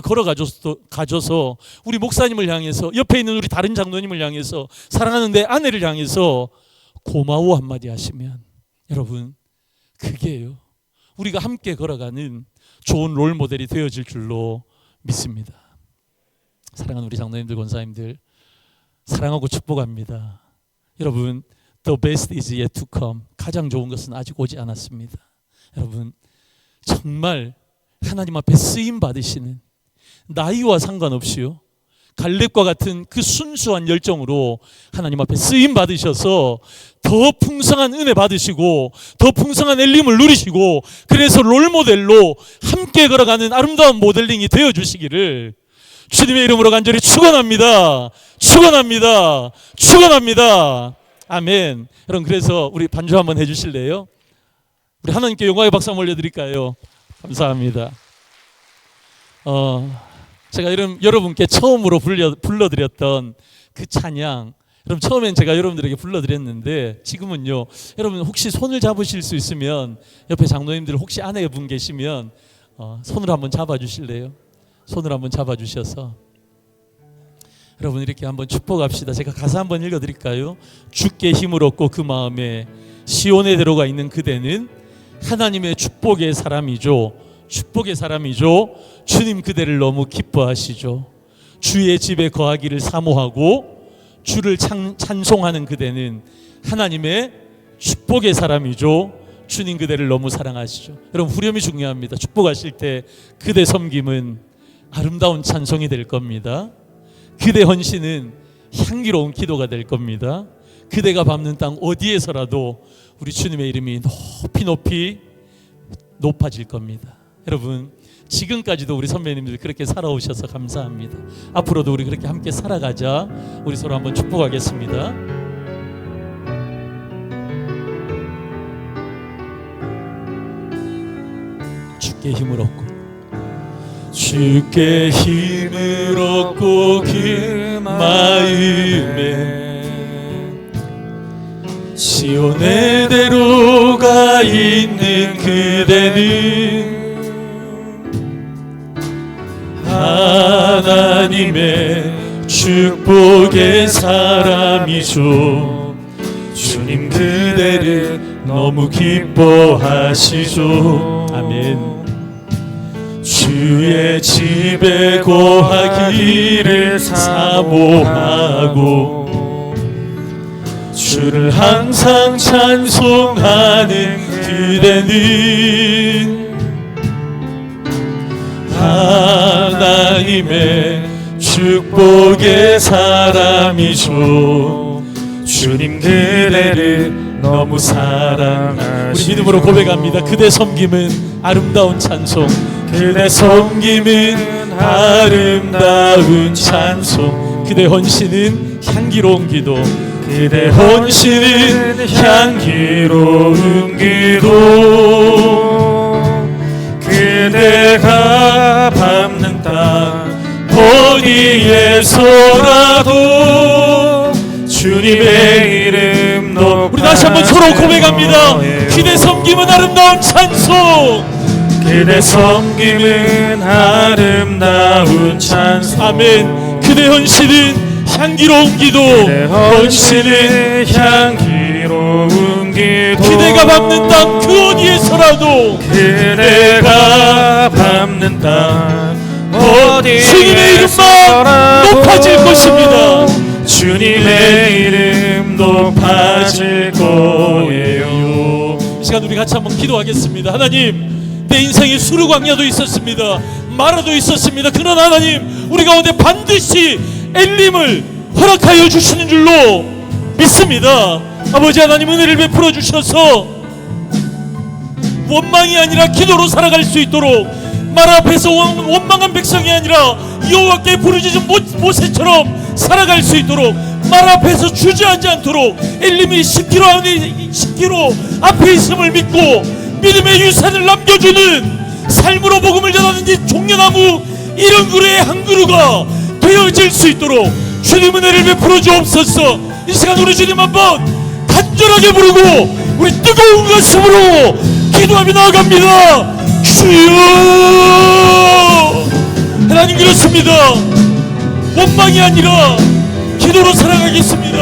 가져서 우리 목사님을 향해서, 옆에 있는 우리 다른 장로님을 향해서, 사랑하는 내 아내를 향해서 고마워 한마디 하시면, 여러분, 그게요, 우리가 함께 걸어가는 좋은 롤모델이 되어질 줄로 믿습니다. 사랑하는 우리 장로님들, 권사님들, 사랑하고 축복합니다. 여러분, the best is yet to come. 가장 좋은 것은 아직 오지 않았습니다. 여러분, 정말 하나님 앞에 쓰임 받으시는, 나이와 상관없이요, 갈렙과 같은 그 순수한 열정으로 하나님 앞에 쓰임 받으셔서 더 풍성한 은혜 받으시고 더 풍성한 엘림을 누리시고, 그래서 롤모델로 함께 걸어가는 아름다운 모델링이 되어주시기를 주님의 이름으로 간절히 축원합니다. 축원합니다. 축원합니다. 아멘. 여러분, 그래서 우리 반주 한번 해주실래요? 우리 하나님께 영광의 박수 한번 올려드릴까요? 감사합니다. 제가 여러분께 처음으로 불러드렸던 그 찬양, 여러분, 처음엔 제가 여러분들에게 불러드렸는데 지금은요, 여러분 혹시 손을 잡으실 수 있으면, 옆에 장로님들 혹시 아내분 계시면 손을 한번 잡아주실래요? 손을 한번 잡아주셔서 여러분 이렇게 한번 축복합시다. 제가 가사 한번 읽어드릴까요? 주께 힘을 얻고 그 마음에 시온에 들어가 있는 그대는 하나님의 축복의 사람이죠. 축복의 사람이죠. 주님 그대를 너무 기뻐하시죠. 주의 집에 거하기를 사모하고 주를 찬송하는 그대는 하나님의 축복의 사람이죠. 주님 그대를 너무 사랑하시죠. 여러분, 후렴이 중요합니다. 축복하실 때 그대 섬김은 아름다운 찬송이 될 겁니다. 그대 헌신은 향기로운 기도가 될 겁니다. 그대가 밟는 땅 어디에서라도 우리 주님의 이름이 높이 높이 높아질 겁니다. 여러분, 지금까지도 우리 선배님들 그렇게 살아오셔서 감사합니다. 앞으로도 우리 그렇게 함께 살아가자. 우리 서로 한번 축복하겠습니다. 주께 힘을 얻고, 주께 힘을 얻고 그 마음에 시온에 들어가 있는 그대는 하나님의 축복의 사람이죠. 주님 그대를 너무 기뻐하시죠. 아멘. 주의 집에 거하기를 사모하고 주를 항상 찬송하는 그대는 하나님의 축복의 사람이죠. 주님 그대를 너무 사랑하시죠. 우리 믿음으로 고백합니다. 그대 섬김은 아름다운 찬송, 그대 섬김은 아름다운 찬송, 그대 헌신은 향기로운 기도, 그대 헌신은 향기로운 기도. 그대가 밟는 땅 어디에서라도 주님의 이름 높아. 우리 다시 한번 서로 고백합니다. 그대 섬김은 아름다운 찬송, 그대 섬김은 아름다운 찬송. 아멘. 그대 헌신은 향기로운 기도, 그대 헌신은 향기로운 기도. 그대가 밟는 땅 그 어디에서라도, 그대가 밟는 땅 주님의 이름만 높아질 것입니다. 주님의 이름 높아질 거예요. 이 시간 우리 같이 한번 기도하겠습니다. 하나님, 내 인생에 수르 광야도 있었습니다. 마라도 있었습니다. 그러나 하나님, 우리 가운데 반드시 엘림을 허락하여 주시는 줄로 믿습니다. 아버지 하나님, 은혜를 베풀어 주셔서 원망이 아니라 기도로 살아갈 수 있도록, 마라 앞에서 원망한 백성이 아니라 여호와께 부르짖은 모세처럼 살아갈 수 있도록, 마라 앞에서 주저하지 않도록, 엘림이 10km 앞에 있음을 믿고 믿음의 유산을 남겨주는 삶으로 복음을 전하는 이 종려나무 이런 그루의 한 그루가 되어질 수 있도록 주님 은혜를 베풀어 주옵소서. 이 시간 우리 주님 한번 간절하게 부르고 우리 뜨거운 가슴으로 기도하며 나아갑니다. 주여, 하나님 그렇습니다. 원망이 아니라 기도로 살아가겠습니다.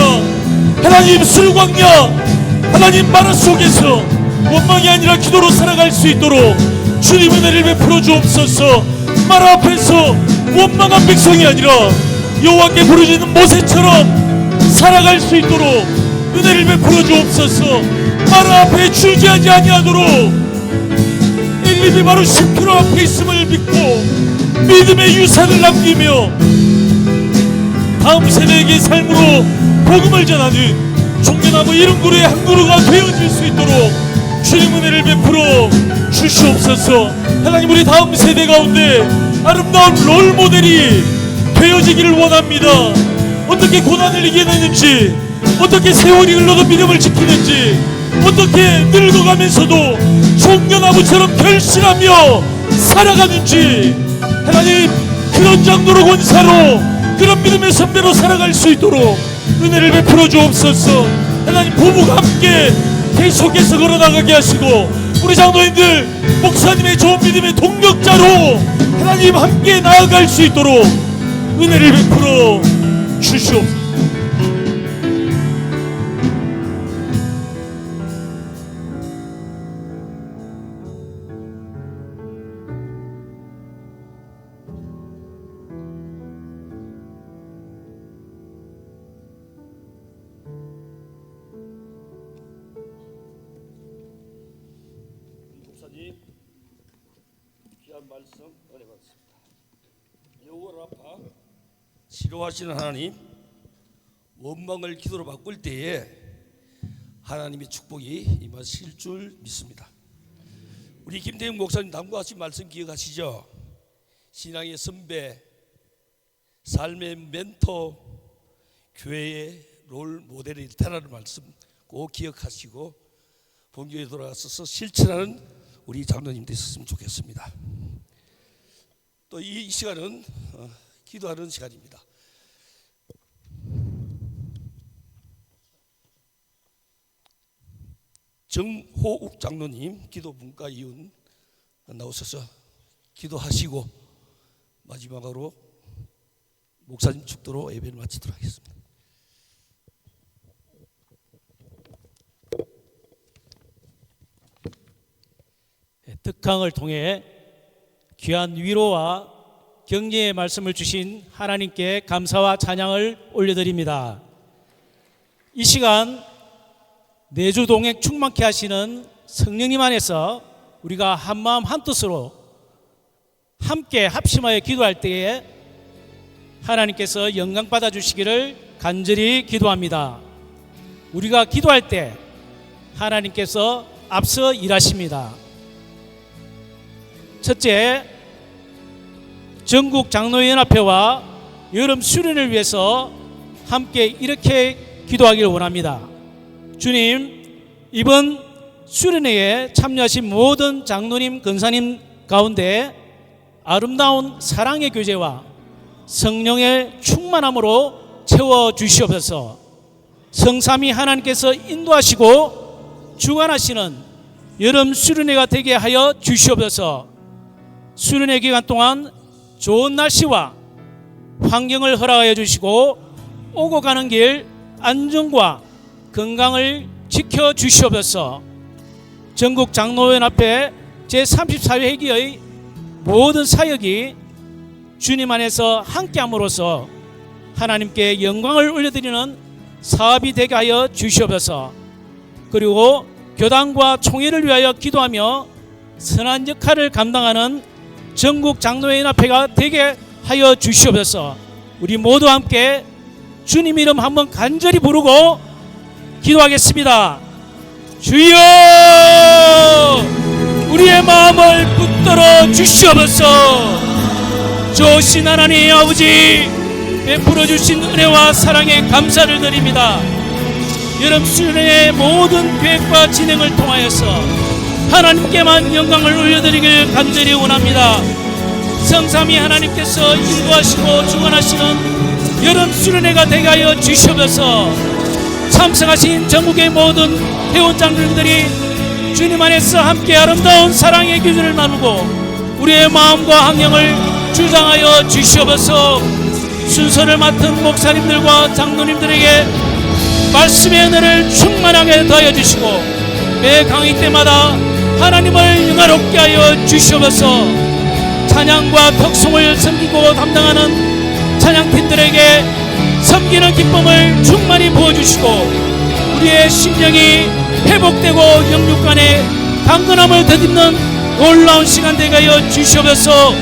하나님 술광야, 하나님 마라 속에서 원망이 아니라 기도로 살아갈 수 있도록 주님 은혜를 베풀어 주옵소서. 마라 앞에서 원망한 백성이 아니라 여호와께 부르짖는 모세처럼 살아갈 수 있도록 은혜를 베풀어 주옵소서. 마라 앞에 주저하지 아니하도록 엘림이 바로 10km 앞에 있음을 믿고 믿음의 유산을 남기며 다음 세대에게 삶으로 복음을 전하는 종려나무 이른 그루의 한 그루가 되어질 수 있도록 주님 은혜를 베풀어 주시옵소서. 하나님, 우리 다음 세대 가운데 아름다운 롤 모델이 되어지기를 원합니다. 어떻게 고난을 이겨내는지, 어떻게 세월이 흘러도 믿음을 지키는지, 어떻게 늙어가면서도 종려나무처럼 결실하며 살아가는지, 하나님 그런 장로로 권사로 그런 믿음의 선배로 살아갈 수 있도록 은혜를 베풀어 주옵소서. 하나님, 부부가 함께 계속해서 걸어나가게 하시고 우리 장로님들 목사님의 좋은 믿음의 동력자로 하나님 함께 나아갈 수 있도록 은혜를 베풀어 주시옵소서. 귀한 말씀 은혜 받습니다. 여호와라파 싫어하시는 하나님, 원망을 기도로 바꿀 때에 하나님의 축복이 임하실 줄 믿습니다. 우리 김대영 목사님 담구하신 말씀 기억하시죠? 신앙의 선배, 삶의 멘토, 교회의 롤 모델이 되라는 말씀 꼭 기억하시고 본교에 돌아가서 실천하는 우리 장로님 되셨으면 좋겠습니다. 또 이 시간은 기도하는 시간입니다. 정호욱 장로님 기도분과 이은 나오셔서 기도하시고 마지막으로 목사님 축도로 예배를 마치도록 하겠습니다. 득강을 통해 귀한 위로와 격려의 말씀을 주신 하나님께 감사와 찬양을 올려드립니다. 이 시간 내주 동행 충만케 하시는 성령님 안에서 우리가 한마음 한뜻으로 함께 합심하여 기도할 때에 하나님께서 영광 받아주시기를 간절히 기도합니다. 우리가 기도할 때 하나님께서 앞서 일하십니다. 첫째, 전국 장로연합회와 여름 수련을 위해서 함께 이렇게 기도하기를 원합니다. 주님, 이번 수련회에 참여하신 모든 장로님, 권사님 가운데 아름다운 사랑의 교제와 성령의 충만함으로 채워주시옵소서. 성삼위 하나님께서 인도하시고 주관하시는 여름 수련회가 되게 하여 주시옵소서. 수련회 기간 동안 좋은 날씨와 환경을 허락하여 주시고 오고 가는 길 안전과 건강을 지켜 주시옵소서. 전국 장로연합회 제34회기의 모든 사역이 주님 안에서 함께함으로써 하나님께 영광을 올려드리는 사업이 되게 하여 주시옵소서. 그리고 교단과 총회를 위하여 기도하며 선한 역할을 감당하는 전국 장로연합회가 되게 하여 주시옵소서. 우리 모두 함께 주님 이름 한번 간절히 부르고 기도하겠습니다. 주여, 우리의 마음을 붙들어 주시옵소서. 좋으신 하나님 아버지, 베풀어 주신 은혜와 사랑에 감사를 드립니다. 여름 수련회의 모든 계획과 진행을 통하여서 하나님께만 영광을 올려드리길 간절히 원합니다. 성삼위 하나님께서 인도하시고 주관하시는 여름 수련회가 되게 하여 주시옵소서. 참석하신 전국의 모든 회원 장로님들이 주님 안에서 함께 아름다운 사랑의 교제를 나누고 우리의 마음과 환경을 주장하여 주시옵소서. 순서를 맡은 목사님들과 장로님들에게 말씀의 은혜를 충만하게 더하여 주시고 매 강의 때마다 하나님을 영화롭게 하여 주시옵소서. 찬양과 덕송을 섬기고 담당하는 찬양팀들에게 섬기는 기쁨을 충만히 부어주시고 우리의 심령이 회복되고 영육간에 강건함을 되찾는 놀라운 시간 되게 하여 주시옵소서.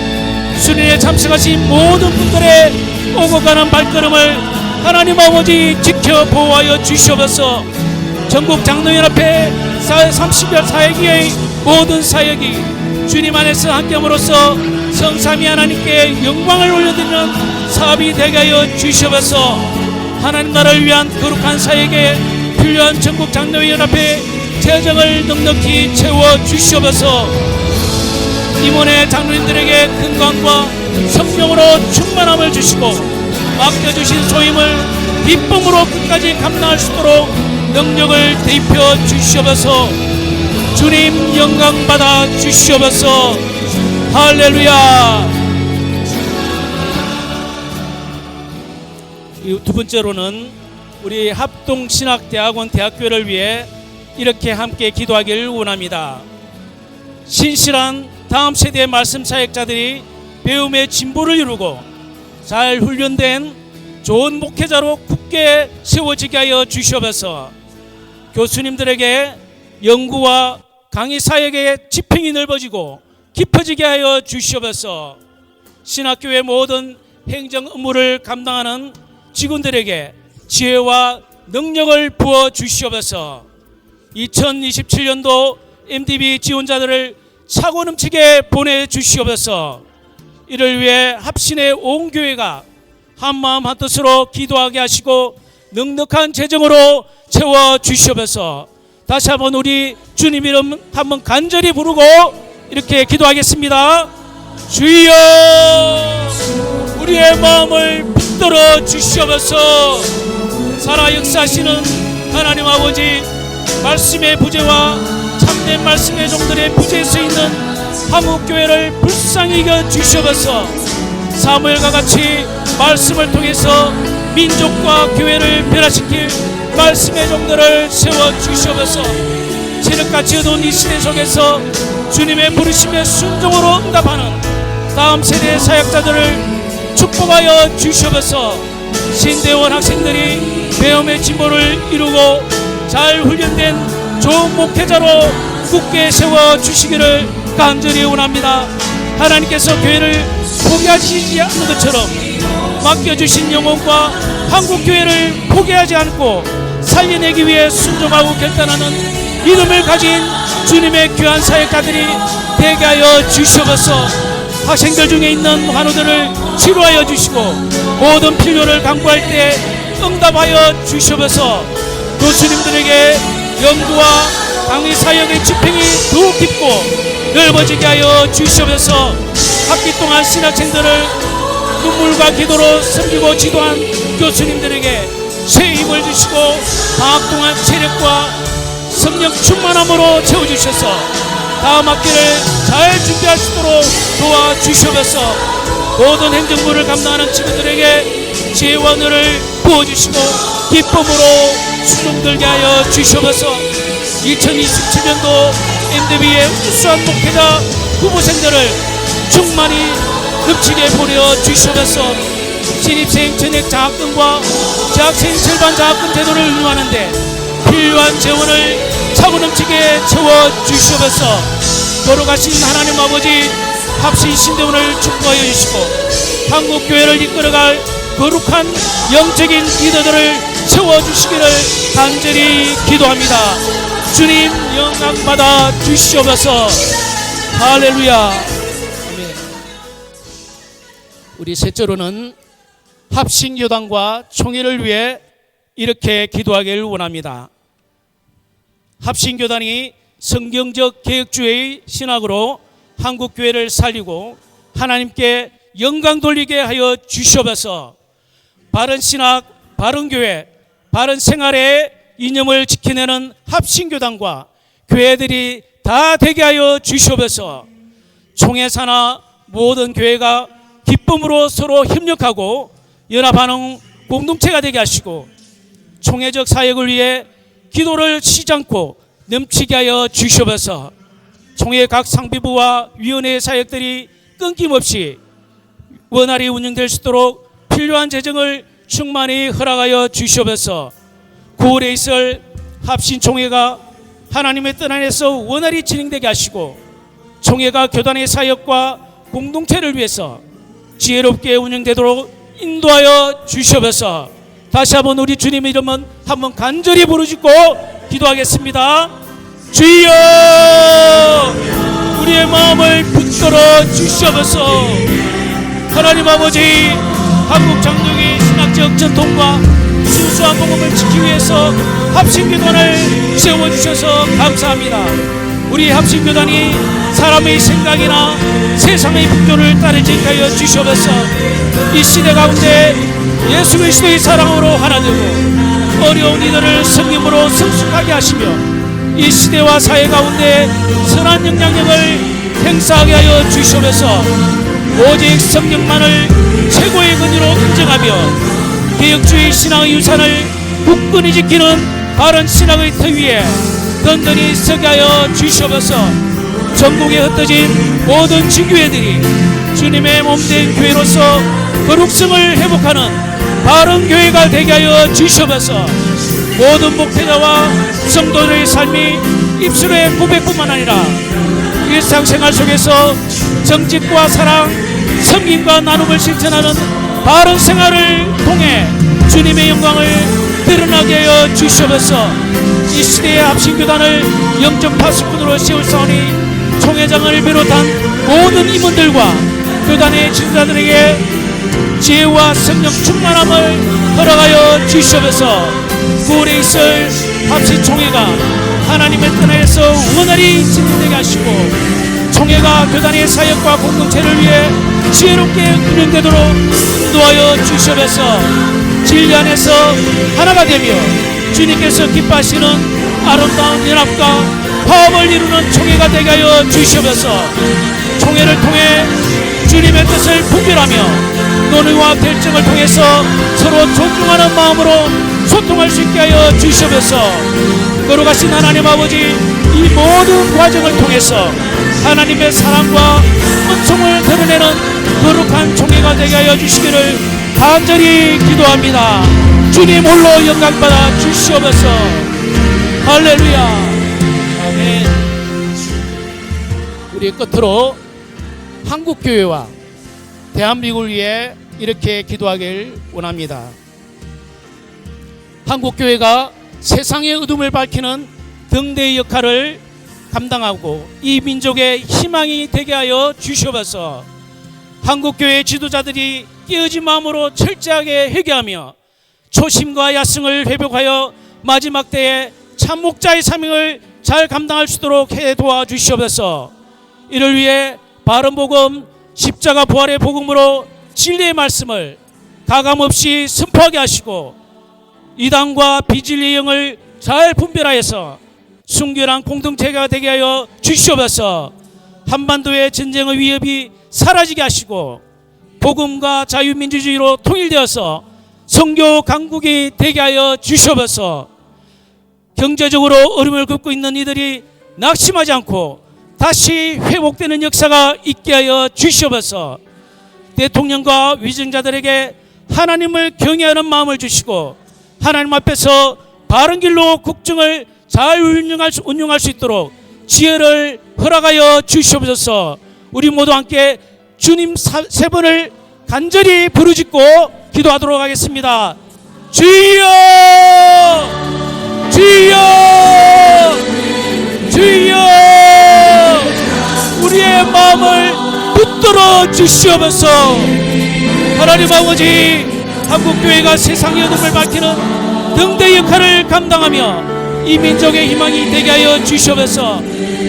수련회에 참석하신 모든 분들의 오고 가는 발걸음을 하나님 아버지 지켜 보호하여 주시옵소서. 전국 장로연합회 30여 사역의 모든 사역이 주님 안에서 함께함으로써 성삼위 하나님께 영광을 올려드리는 사업이 되게 하여 주시옵소서. 하나님 나라를 위한 거룩한 사역에 필요한 전국 장로연합회 재정을 넉넉히 채워 주시옵소서. 임원의 장로님들에게 건강과 성령으로 충만함을 주시고 맡겨주신 소임을 기쁨으로 끝까지 감당할 수 있도록 능력을 대입해 주시옵소서. 주님 영광 받아 주시옵소서. 할렐루야. 두 번째로는 우리 합동신학대학원 대학교를 위해 이렇게 함께 기도하기를 원합니다. 신실한 다음 세대의 말씀 사역자들이 배움의 진보를 이루고 잘 훈련된 좋은 목회자로 굳게 세워지게 하여 주시옵소서. 교수님들에게 연구와 강의 사역의 지평이 넓어지고 깊어지게 하여 주시옵소서. 신학교의 모든 행정 업무를 감당하는 직원들에게 지혜와 능력을 부어 주시옵소서. 2027년도 MDB 지원자들을 차고 넘치게 보내주시옵소서. 이를 위해 합신의 온 교회가 한마음 한뜻으로 기도하게 하시고 넉넉한 재정으로 채워주시옵소서. 다시 한번 우리 주님 이름 한번 간절히 부르고 이렇게 기도하겠습니다. 주여 우리의 마음을 붙들어 주시옵소서. 살아 역사하시는 하나님 아버지, 말씀의 부재와 참된 말씀의 종들의 부재에 서 있는 한국교회를 불쌍히 이겨 주시옵소서. 사무엘과 같이 말씀을 통해서 민족과 교회를 변화시킬 말씀의 종들을 세워 주시옵소서. 칠흑같이 어두운 이 시대 속에서 주님의 부르심에 순종으로 응답하는 다음 세대의 사역자들을 축복하여 주시옵소서. 신대원 학생들이 배움의 진보를 이루고 잘 훈련된 좋은 목회자로 굳게 세워 주시기를 간절히 원합니다. 하나님께서 교회를 포기하시지 않는 것처럼 맡겨주신 영혼과 한국교회를 포기하지 않고 살려내기 위해 순종하고 결단하는 믿음을 가진 주님의 귀한 사역자들이 되게 하여 주시옵소서. 학생들 중에 있는 환우들을 치료하여 주시고 모든 필요를 강구할 때 응답하여 주시옵소서. 교수님들에게 연구와 강의 사역의 집행이 더욱 깊고 넓어지게 하여 주시옵소서. 학기 동안 신학생들을 눈물과 기도로 섬기고 지도한 교수님들에게 새 힘을 주시고 방학 동안 체력과 성령 충만함으로 채워주셔서 다음 학기를 잘 준비할 수 있도록 도와주시옵소서. 모든 행정부를 감당하는 친구들에게 지혜와 은혜를 부어주시고 기쁨으로 순종들게 하여 주시옵소서. 2027년도 MDB의 우수한 목회자 후보생들을 충만히 넘치게 보내어 주시옵소서. 신입생 전액 장학금과 재학생 절반 장학금 제도를 운영하는데 필요한 재원을 차고 넘치게 채워 주시옵소서. 걸어가신 하나님 아버지, 합신 신대원을 축복하여 주시고 한국교회를 이끌어갈 거룩한 영적인 리더들을 세워주시기를 간절히 기도합니다. 주님 영광 받아 주시옵소서. 할렐루야. 아멘. 우리 셋째로는 합신교단과 총회를 위해 이렇게 기도하기를 원합니다. 합신교단이 성경적 개혁주의 신학으로 한국교회를 살리고 하나님께 영광 돌리게 하여 주시옵소서. 바른 신학, 바른 교회, 바른 생활의 이념을 지켜내는 합신교단과 교회들이 다 되게 하여 주시옵소서. 총회사나 모든 교회가 기쁨으로 서로 협력하고 연합하는 공동체가 되게 하시고 총회적 사역을 위해 기도를 쉬지 않고 넘치게 하여 주시옵소서. 총회 각 상비부와 위원회 사역들이 끊김없이 원활히 운영될 수 있도록 필요한 재정을 충만히 허락하여 주시옵소서. 9월에 있을 합신총회가 하나님의 뜻 안에서 원활히 진행되게 하시고 총회가 교단의 사역과 공동체를 위해서 지혜롭게 운영되도록 인도하여 주시옵소서. 다시 한번 우리 주님의 이름은 한번 간절히 부르짖고 기도하겠습니다. 주여, 우리의 마음을 붙들어 주시옵소서. 하나님 아버지, 한국 장로의 신학적 전통과 순수한 복음을 지키기 위해서 합신교단을 세워주셔서 감사합니다. 우리 합신교단이 사람의 생각이나 세상의 풍조를 따르지 하여 주시옵소서. 이 시대 가운데 예수 그리스도의 사랑으로 하나 되고 어려운 이들을 성령으로 성숙하게 하시며 이 시대와 사회 가운데 선한 영향력을 행사하게 하여 주시옵소서. 오직 성령만을 최고의 근위로 인정하며 개혁주의 신앙의 유산을 굳건히 지키는 바른 신앙의 터 위에 든든히 서게 하여 주시옵소서. 전국에 흩어진 모든 지교회들이 주님의 몸된 교회로서 거룩성을 회복하는 바른 교회가 되게 하여 주시옵소서. 모든 목회자와 성도들의 삶이 입술의 고백뿐만 아니라 일상생활 속에서 정직과 사랑, 섬김과 나눔을 실천하는 바른 생활을 통해 주님의 영광을 드러나게 하여 주시옵소서. 이 시대의 합신교단을 영적 파수꾼으로 세울사오니 총회장을 비롯한 모든 임원들과 교단의 지도자들에게 지혜와 성령 충만함을 허락하여 주시옵소서. 9월에 있을 합신총회가 하나님의 뜻 안에서 원활히 진행되게 하시고 총회가 교단의 사역과 공동체를 위해 지혜롭게 운영되도록 인도하여 주시옵소서. 진리 안에서 하나가 되며 주님께서 기뻐하시는 아름다운 연합과 화합을 이루는 총회가 되게 하여 주시옵소서. 총회를 통해 주님의 뜻을 분별하며 논의와 결정을 통해서 서로 존중하는 마음으로 소통할 수 있게 하여 주시옵소서. 거룩하신 하나님 아버지, 이 모든 과정을 통해서 하나님의 사랑과 은총을 드러내는 거룩한 총회가 되게 하여 주시기를 간절히 기도합니다. 주님 홀로 영광받아 주시옵소서. 할렐루야. 아멘. 우리 끝으로 한국교회와 대한민국을 위해 이렇게 기도하길 원합니다. 한국교회가 세상의 어둠을 밝히는 등대의 역할을 감당하고 이 민족의 희망이 되게 하여 주시옵소서. 한국교회 지도자들이 깨어진 마음으로 철저하게 회개하며 초심과 야성을 회복하여 마지막 때에 참목자의 사명을 잘 감당할 수 있도록 해 도와주시옵소서. 이를 위해 바른 복음, 십자가 부활의 복음으로 진리의 말씀을 가감없이 선포하게 하시고 이단과 비진리의 영을 잘 분별하여서 순결한 공동체가 되게 하여 주시옵소서. 한반도의 전쟁의 위협이 사라지게 하시고 복음과 자유민주주의로 통일되어서 선교 강국이 되게 하여 주시옵소서. 경제적으로 어려움을 겪고 있는 이들이 낙심하지 않고 다시 회복되는 역사가 있게 하여 주시옵소서. 대통령과 위정자들에게 하나님을 경외하는 마음을 주시고 하나님 앞에서 바른 길로 국정을 잘 운영할 수 있도록 지혜를 허락하여 주시옵소서. 우리 모두 함께 주님 세 번을 간절히 부르짖고 기도하도록 하겠습니다. 주여, 주여, 주여, 우리의 마음을 붙들어 주시옵소서. 하나님 아버지, 한국교회가 세상의 어둠을 밝히는 등대 역할을 감당하며 이 민족의 희망이 되게 하여 주시옵소서.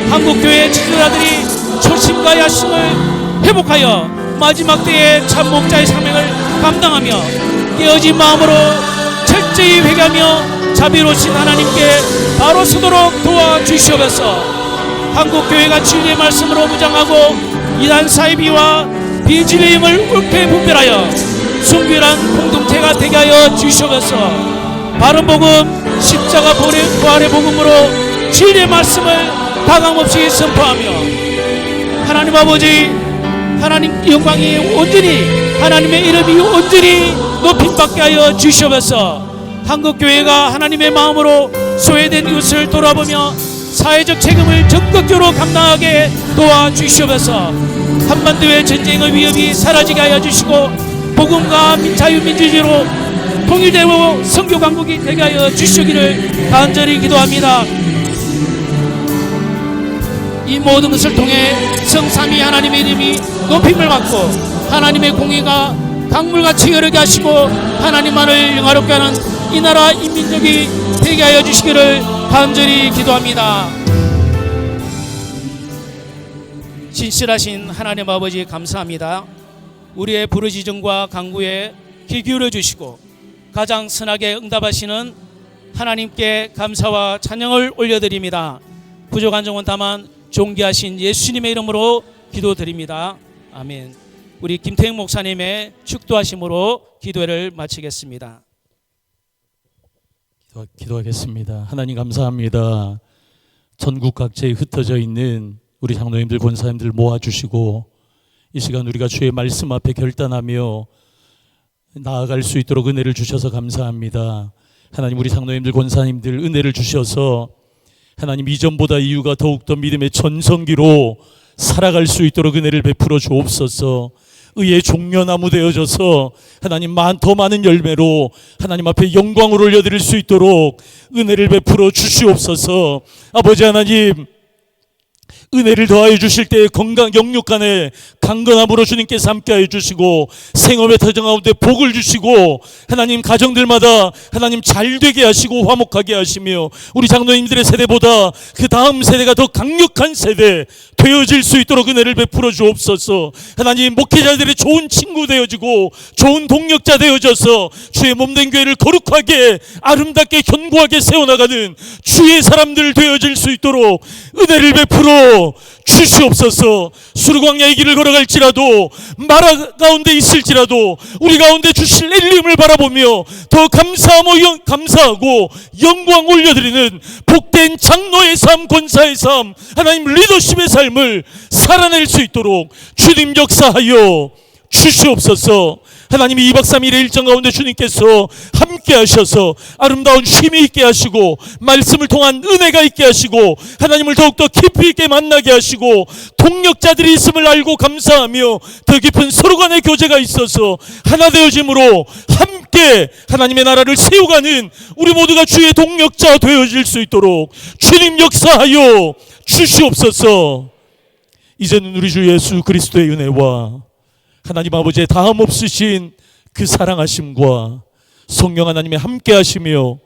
한국교회 지도자들이 초심과 야심을 회복하여 마지막 때의 참 목자의 사명을 감당하며 깨어진 마음으로 철저히 회개하며 자비로우신 하나님께 바로 서도록 도와주시옵소서. 한국교회가 진리의 말씀으로 무장하고 이단 사이비와 비진리의 힘을 옳게 분별하여 순결한 공동체가 되게 하여 주시옵소서. 바른 복음 십자가 부활의 복음으로 진리의 말씀을 가감없이 선포하며 하나님 아버지, 하나님 영광이 온전히, 하나님의 이름이 온전히 높임받게 하여 주시옵소서. 한국교회가 하나님의 마음으로 소외된 이웃을 돌아보며 사회적 책임을 적극적으로 감당하게 도와주시옵소서. 한반도의 전쟁의 위협이 사라지게 하여 주시고 복음과 자유민주주의로 통일되고 선교 강국이 되게 하여 주시기를 간절히 기도합니다. 이 모든 것을 통해 성삼위 하나님의 이름이 높임을 받고 하나님의 공의가 강물같이 흐르게 하시고 하나님만을 영화롭게 하는 이 나라 이 민족이 되게 하여 주시기를 간절히 기도합니다. 신실하신 하나님 아버지 감사합니다. 우리의 부르짖음과 간구에 귀 기울여 주시고 가장 선하게 응답하시는 하나님께 감사와 찬양을 올려드립니다. 부족한 점은 다만 존귀하신 예수님의 이름으로 기도드립니다. 아멘. 우리 김태형 목사님의 축도하심으로 기도회를 마치겠습니다. 기도하겠습니다. 하나님 감사합니다. 전국 각지에 흩어져 있는 우리 장로님들, 권사님들 모아주시고 이 시간 우리가 주의 말씀 앞에 결단하며 나아갈 수 있도록 은혜를 주셔서 감사합니다. 하나님, 우리 장로님들, 권사님들 은혜를 주셔서 하나님 이전보다 이유가 더욱더 믿음의 전성기로 살아갈 수 있도록 은혜를 베풀어 주옵소서. 의의 종려나무 되어져서 하나님 더 많은 열매로 하나님 앞에 영광을 올려드릴 수 있도록 은혜를 베풀어 주시옵소서. 아버지 하나님, 은혜를 더하여 주실 때 건강 영육간에 강건함으로 주님께서 함께하여 주시고 생업의 터전 가운데 복을 주시고 하나님 가정들마다 하나님 잘되게 하시고 화목하게 하시며 우리 장로님들의 세대보다 그 다음 세대가 더 강력한 세대 되어질 수 있도록 은혜를 베풀어 주옵소서. 하나님, 목회자들의 좋은 친구 되어지고 좋은 동력자 되어져서 주의 몸된 교회를 거룩하게 아름답게 견고하게 세워나가는 주의 사람들 되어질 수 있도록 은혜를 베풀어 주시옵소서. 수르광야의 길을 걸어갈지라도 마라 가운데 있을지라도 우리 가운데 주실 엘림을 바라보며 더 감사하고 영광 올려드리는 복된 장로의 삶, 권사의 삶, 하나님 리더십의 삶을 살아낼 수 있도록 주님 역사하여 주시옵소서. 하나님, 2박 3일의 일정 가운데 주님께서 함께 하셔서 아름다운 쉼이 있게 하시고 말씀을 통한 은혜가 있게 하시고 하나님을 더욱더 깊이 있게 만나게 하시고 동력자들이 있음을 알고 감사하며 더 깊은 서로 간의 교제가 있어서 하나 되어짐으로 함께 하나님의 나라를 세워가는 우리 모두가 주의 동력자 되어질 수 있도록 주님 역사하여 주시옵소서. 이제는 우리 주 예수 그리스도의 은혜와 하나님 아버지의 다함 없으신 그 사랑하심과 성령 하나님의 함께 하시며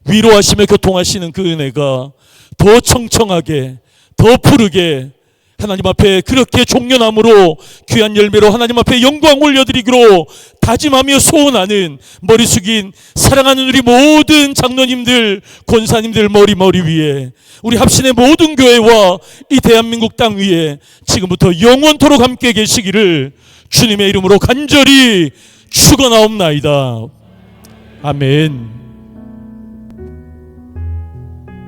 위로하시며 교통하시는 그 은혜가 더 청청하게 더 푸르게 하나님 앞에 그렇게 종려나무로 귀한 열매로 하나님 앞에 영광 올려드리기로 다짐하며 소원하는 머리 숙인 사랑하는 우리 모든 장로님들, 권사님들 머리 위에 우리 합신의 모든 교회와 이 대한민국 땅 위에 지금부터 영원토록 함께 계시기를 주님의 이름으로 간절히 축원하옵나이다. 아멘.